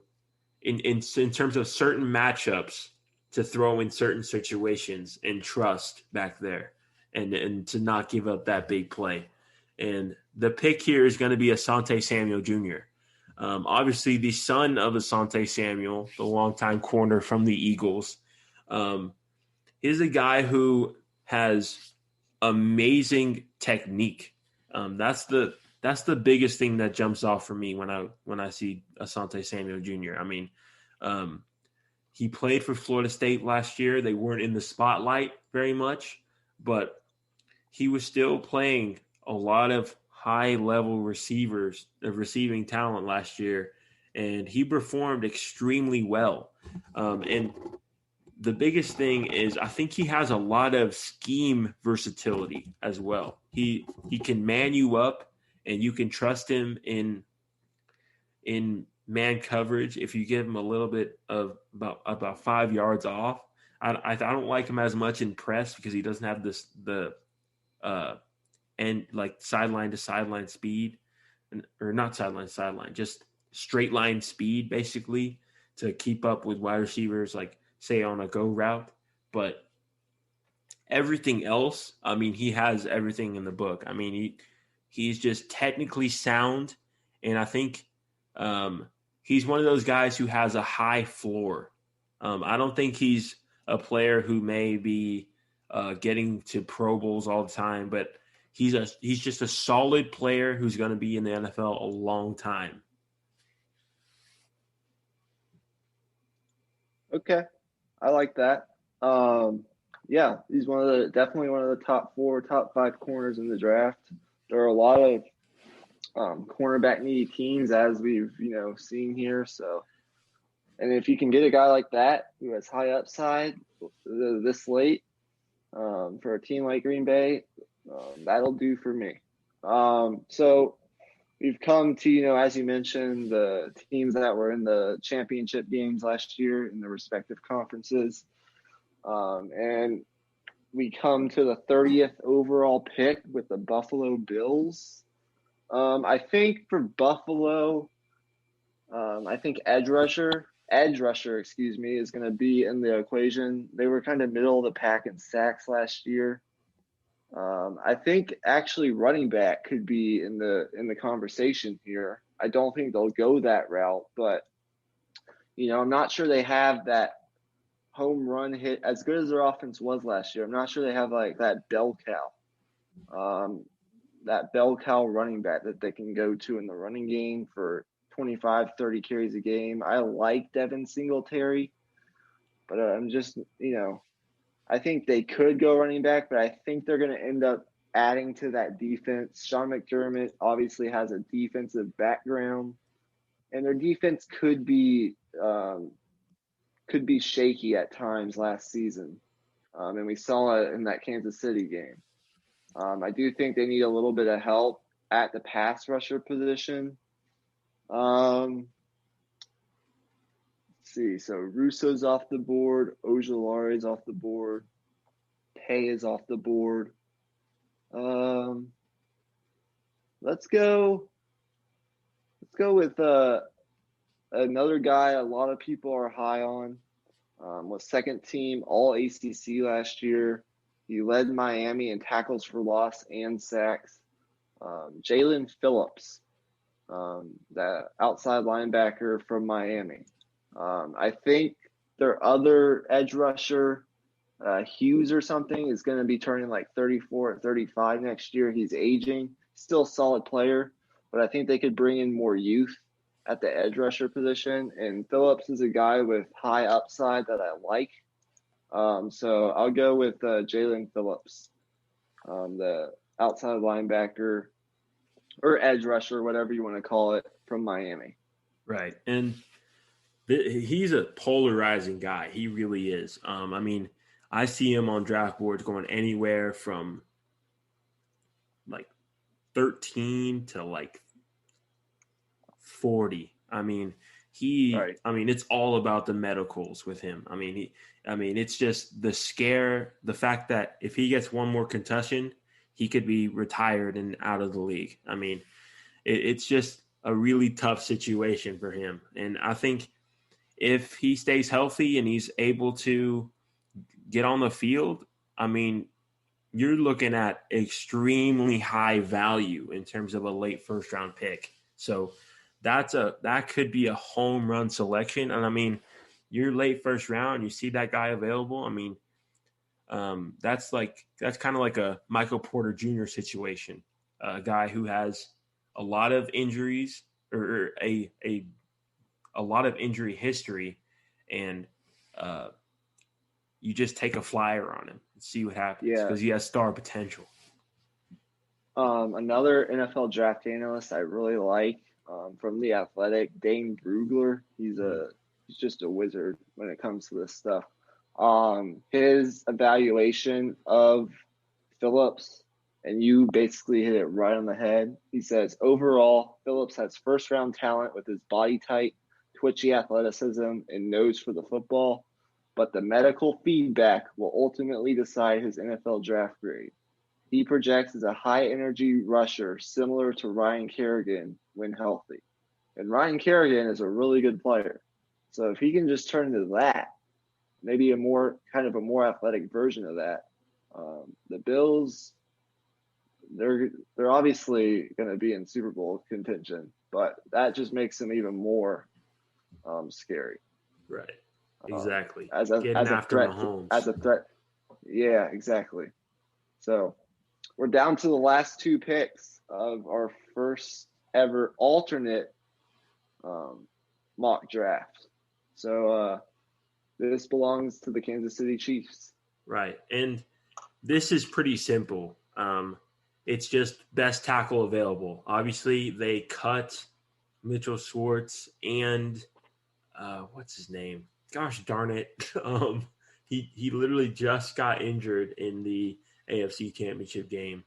in terms of certain matchups, to throw in certain situations and trust back there and to not give up that big play. And the pick here is going to be Asante Samuel Jr. Obviously, the son of Asante Samuel, the longtime corner from the Eagles, is a guy who has amazing technique. That's the biggest thing that jumps off for me when I see Asante Samuel Jr. I mean, he played for Florida State last year. They weren't in the spotlight very much, but he was still playing a lot of high-level receiving talent last year, and he performed extremely well. And the biggest thing is I think he has a lot of scheme versatility as well. He can man you up, and you can trust him in man coverage if you give him a little bit of about 5 yards off. I don't like him as much in press because he doesn't have the and like sideline to sideline speed, or not sideline to sideline, just straight line speed basically to keep up with wide receivers, like say on a go route. But everything else, I mean, he has everything in the book. I mean, he's just technically sound, and I think he's one of those guys who has a high floor. I don't think he's a player who may be getting to Pro Bowls all the time, but he's just a solid player who's going to be in the NFL a long time. Okay, I like that. Yeah, he's definitely one of the top 4, top 5 corners in the draft. There are a lot of cornerback needy teams, as we've seen here. So, and if you can get a guy like that who has high upside this late for a team like Green Bay, that'll do for me. So we've come to, as you mentioned, the teams that were in the championship games last year in the respective conferences. And we come to the 30th overall pick with the Buffalo Bills. I think for Buffalo, I think edge rusher, is going to be in the equation. They were kind of middle of the pack in sacks last year. I think actually running back could be in the conversation here. I don't think they'll go that route, but I'm not sure they have that home run hit as good as their offense was last year. I'm not sure they have like that bell cow running back that they can go to in the running game for 25, 30 carries a game. I like Devin Singletary, but I'm just, I think they could go running back, but I think they're going to end up adding to that defense. Sean McDermott obviously has a defensive background, and their defense could be shaky at times last season. And we saw it in that Kansas City game. I do think they need a little bit of help at the pass rusher position. Let's see. So Russo's off the board. Ojalare's off the board. Pay is off the board. Let's go with another guy a lot of people are high on. Was second team All ACC last year. He led Miami in tackles for loss and sacks. Jalen Phillips, the outside linebacker from Miami. I think their other edge rusher, Hughes or something, is going to be turning like 34 or 35 next year. He's aging. Still a solid player, but I think they could bring in more youth at the edge rusher position. And Phillips is a guy with high upside that I like. So I'll go with Jalen Phillips, the outside linebacker or edge rusher, whatever you want to call it, from Miami. Right. And he's a polarizing guy. He really is. I mean, I see him on draft boards going anywhere from like 13 to like 40. I mean, Right. I mean, it's all about the medicals with him. I mean, it's just the fact that if he gets one more concussion, he could be retired and out of the league. I mean, it's just a really tough situation for him. And I think if he stays healthy and he's able to get on the field, I mean, you're looking at extremely high value in terms of a late first round pick. So that could be a home run selection. And I mean, you're late first round, you see that guy available. I mean, that's kind of like a Michael Porter Jr. situation. a guy who has a lot of injuries or a lot of injury history, and you just take a flyer on him and see what happens because he has star potential. Another NFL draft analyst I really like from The Athletic, Dane Brugler. He's just a wizard when it comes to this stuff. His evaluation of Phillips, and you basically hit it right on the head. He says, overall, Phillips has first-round talent with his body type, twitchy athleticism, and nose for the football, but the medical feedback will ultimately decide his NFL draft grade. He projects as a high-energy rusher similar to Ryan Kerrigan when healthy. And Ryan Kerrigan is a really good player. So if he can just turn into that, maybe a more athletic version of that, the Bills, they're obviously going to be in Super Bowl contention, but that just makes them even more scary. Right. Exactly. As a threat. Yeah, exactly. So we're down to the last two picks of our first ever alternate mock draft. So this belongs to the Kansas City Chiefs. Right. And this is pretty simple. It's just best tackle available. Obviously, they cut Mitchell Schwartz and what's his name? Gosh darn it. He literally just got injured in the AFC Championship game.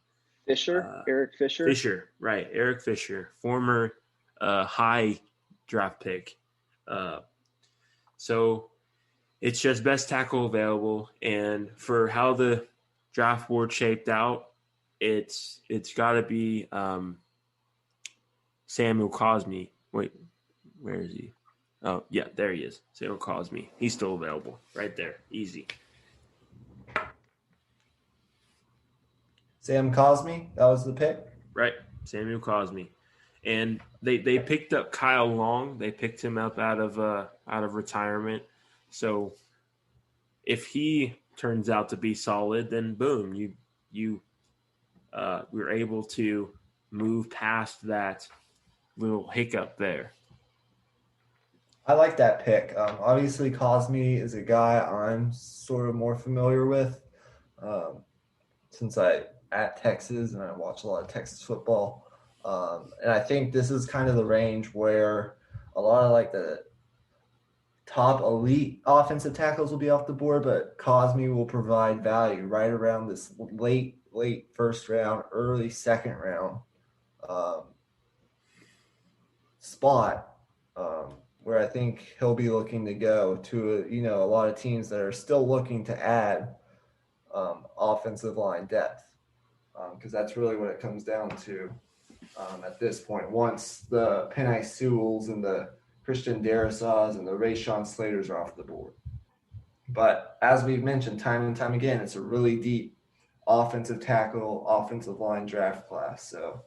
Eric Fisher? Fisher, right. Eric Fisher, former high draft pick. So it's just best tackle available. And for how the draft board shaped out, it's got to be Samuel Cosmi. Wait, where is he? Oh, yeah, there he is. Samuel Cosmi. He's still available. Right there. Easy. Sam Cosmi, that was the pick? Right, Samuel Cosmi. And they picked up Kyle Long. They picked him up out of retirement. So if he turns out to be solid, then boom, you we're able to move past that little hiccup there. I like that pick. Obviously, Cosmi is a guy I'm sort of more familiar with since I at Texas and I watch a lot of Texas football. And I think this is kind of the range where a lot of like the top elite offensive tackles will be off the board, but Cosmi will provide value right around this late first round, early second round spot where I think he'll be looking to go to a lot of teams that are still looking to add offensive line depth because that's really what it comes down to at this point. Once the Penei Sewells and the Christian Darasaws and the Rashawn Slaters are off the board. But as we've mentioned time and time again, it's a really deep offensive tackle, offensive line draft class. So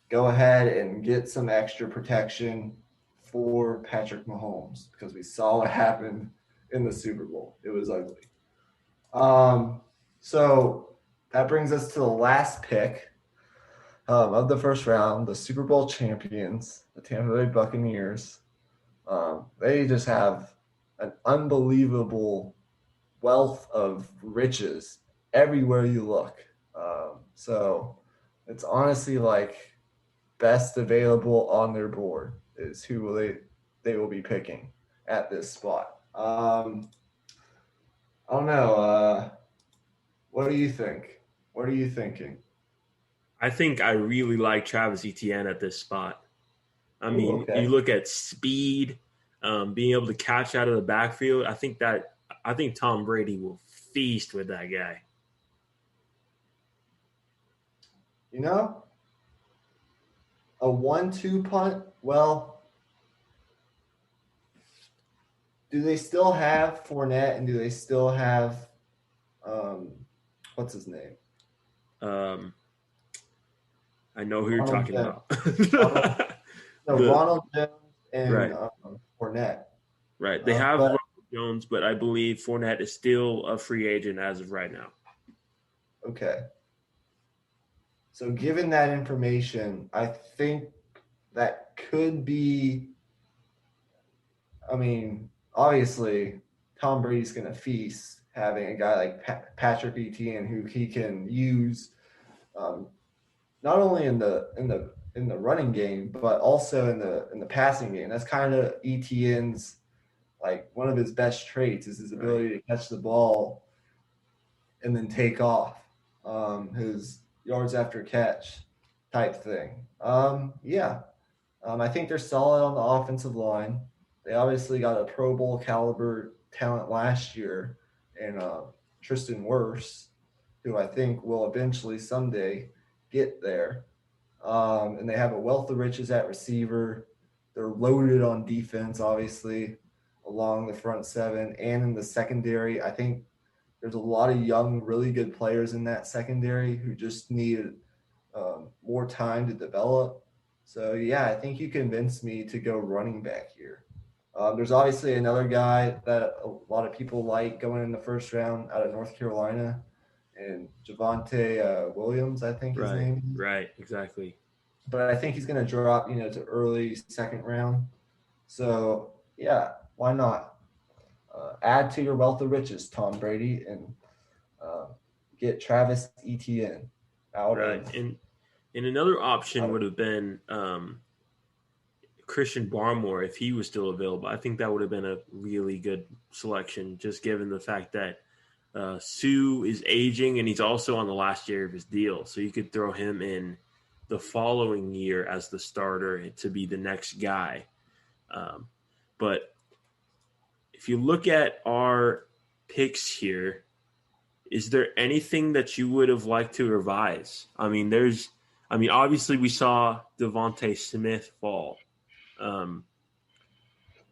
go ahead and get some extra protection for Patrick Mahomes because we saw what happened in the Super Bowl. It was ugly. So that brings us to the last pick of the first round, the Super Bowl champions, the Tampa Bay Buccaneers. They just have an unbelievable wealth of riches everywhere you look. So it's honestly like best available on their board is who they will be picking at this spot. I don't know. What do you think? What are you thinking? I think I really like Travis Etienne at this spot. I mean, You look at speed, being able to catch out of the backfield. I think Tom Brady will feast with that guy. A 1-2 punt. Well, do they still have Fournette and do they still have what's his name? I know who you're talking about. Ronald Jones and right. Fournette. Right. They have Ronald Jones, but I believe Fournette is still a free agent as of right now. Okay. So given that information, I think that could be, I mean, obviously Tom Brady's going to feast having a guy like Patrick Etienne who he can use not only in the running game but also in the passing game. That's kind of Etienne's like one of his best traits is his ability to catch the ball and then take off. His yards after catch type thing. I think they're solid on the offensive line. They obviously got a Pro Bowl caliber talent last year in Tristan Wirfs, who I think will eventually someday get there. And they have a wealth of riches at receiver. They're loaded on defense, obviously, along the front seven and in the secondary. I think there's a lot of young, really good players in that secondary who just need more time to develop. So, yeah, I think you convinced me to go running back here. There's obviously another guy that a lot of people like going in the first round out of North Carolina, and Javonte Williams, I think his name is. Right, exactly. But I think he's going to drop, to early second round. So, yeah, why not? Add to your wealth of riches, Tom Brady, and get Travis Etienne out. Right, and another option would have been Christian Barmore if he was still available. I think that would have been a really good selection, just given the fact that Sue is aging and he's also on the last year of his deal. So you could throw him in the following year as the starter to be the next guy. But if you look at our picks here, is there anything that you would have liked to revise? Obviously we saw Devontae Smith fall.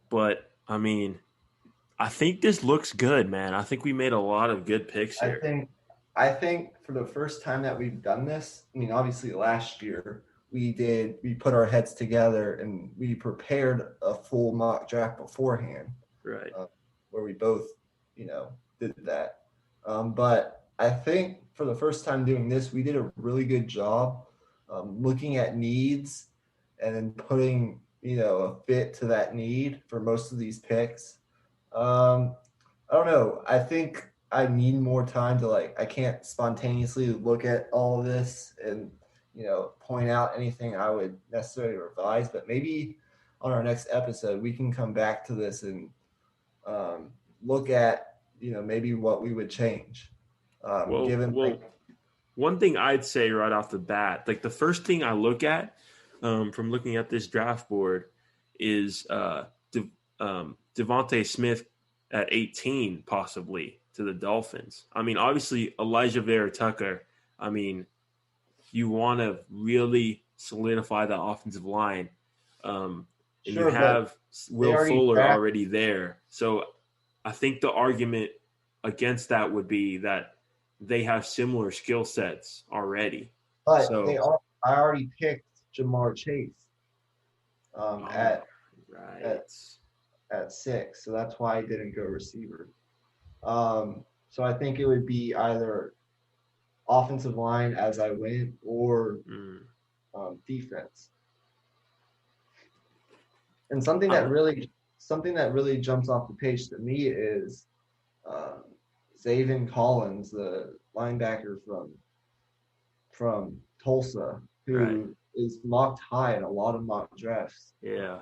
But I think this looks good, man. I think we made a lot of good picks here. I think for the first time that we've done this, obviously last year we put our heads together and we prepared a full mock draft beforehand. Right. Where we both, did that. But I think for the first time doing this, we did a really good job looking at needs and then putting, a fit to that need for most of these picks. I don't know. I think I need more time to I can't spontaneously look at all of this and, point out anything I would necessarily revise, but maybe on our next episode, we can come back to this and look at, maybe what we would change. One thing I'd say right off the bat, the first thing I look at from looking at this draft board is Devontae Smith at 18, possibly to the Dolphins. Obviously Elijah Vera-Tucker, you want to really solidify the offensive line. And you have Will Fuller already there. So I think the argument against that would be that they have similar skill sets already. But I already picked Jamar Chase at 6, so that's why I didn't go receiver. So I think it would be either offensive line as I went or defense. And something that really jumps off the page to me is Zaven Collins, the linebacker from Tulsa, who is mocked high in a lot of mock drafts. Yeah.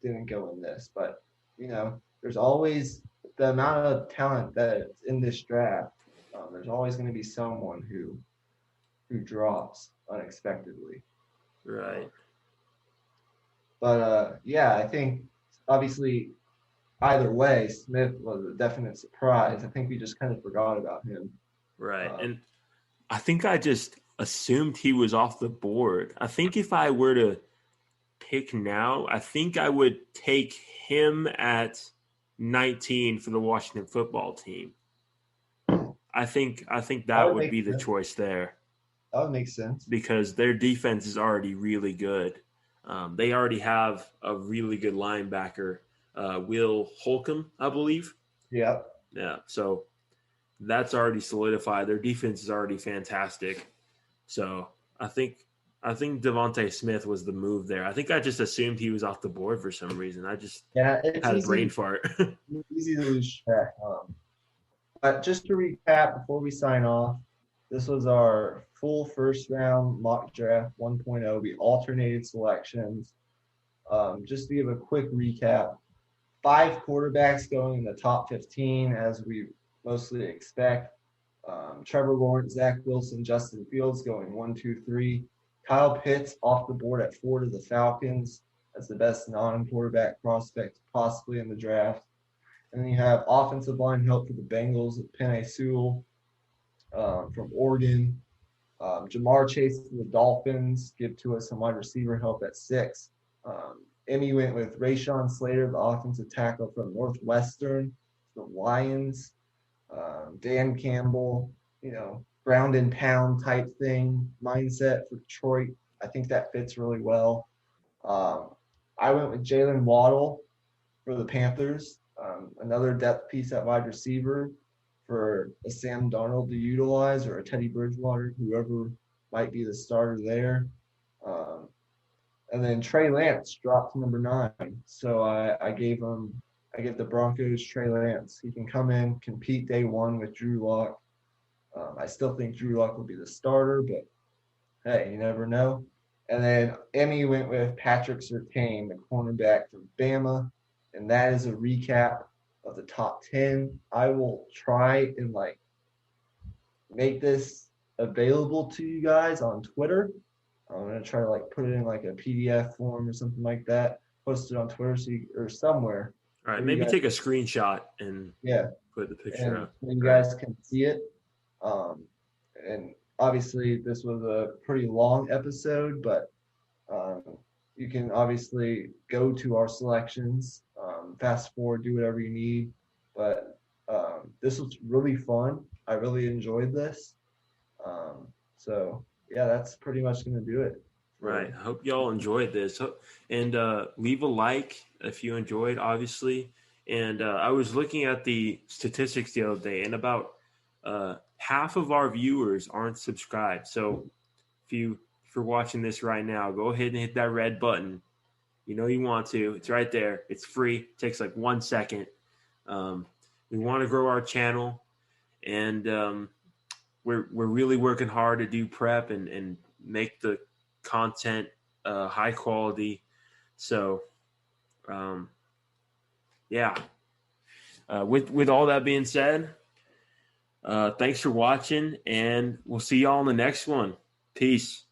Didn't go in this, but there's always the amount of talent that's in this draft. There's always going to be someone who drops unexpectedly. Right. But I think obviously either way, Smith was a definite surprise. I think we just kind of forgot about him. Right. And I think I just assumed he was off the board. I think if I were to pick now, I think I would take him at 19 for the Washington football team. I think that would be the choice there. That would make sense. Because their defense is already really good. They already have a really good linebacker, Will Holcomb, I believe. Yeah. Yeah. So that's already solidified. Their defense is already fantastic. So I think Devontae Smith was the move there. I think I just assumed he was off the board for some reason. I just it's had a easy, brain fart. easy to lose track. But just to recap before we sign off, this was our full first round mock draft 1.0. We alternated selections. Just to give a quick recap, 5 quarterbacks going in the top 15 as we mostly expect. Trevor Lawrence, Zach Wilson, Justin Fields going 1, 2, 3. Kyle Pitts off the board at 4 to the Falcons as the best non-quarterback prospect possibly in the draft. And then you have offensive line help for the Bengals with Penei Sewell from Oregon. Jamar Chase to the Dolphins, give to us some wide receiver help at 6. Imy went with Rashawn Slater, the offensive tackle from Northwestern, the Lions. Dan Campbell, ground and pound type thing, mindset for Detroit. I think that fits really well. I went with Jalen Waddle for the Panthers, another depth piece at wide receiver for a Sam Darnold to utilize or a Teddy Bridgewater, whoever might be the starter there. And then Trey Lance dropped to number 9. So I gave the Broncos Trey Lance. He can come in, compete day one with Drew Lock. I still think Drew Lock will be the starter, but hey, you never know. And then Emmy went with Patrick Surtain, the cornerback from Bama. And that is a recap of the top 10. I will try and make this available to you guys on Twitter. I'm going to try to put it in a PDF form or something like that, post it on Twitter or somewhere. All right, maybe take a screenshot and put the picture up. So you guys can see it. And obviously this was a pretty long episode, but you can obviously go to our selections, fast forward, do whatever you need. But this was really fun. I really enjoyed this. So yeah, that's pretty much going to do it. Right. I hope y'all enjoyed this. And leave a like if you enjoyed, obviously. And I was looking at the statistics the other day, and about half of our viewers aren't subscribed. So if you're watching this right now, go ahead and hit that red button. You know you want to. It's right there. It's free. It takes 1 second. We want to grow our channel, and we're really working hard to do prep and make the content high quality. So with all that being said, thanks for watching, and we'll see y'all in the next one. Peace.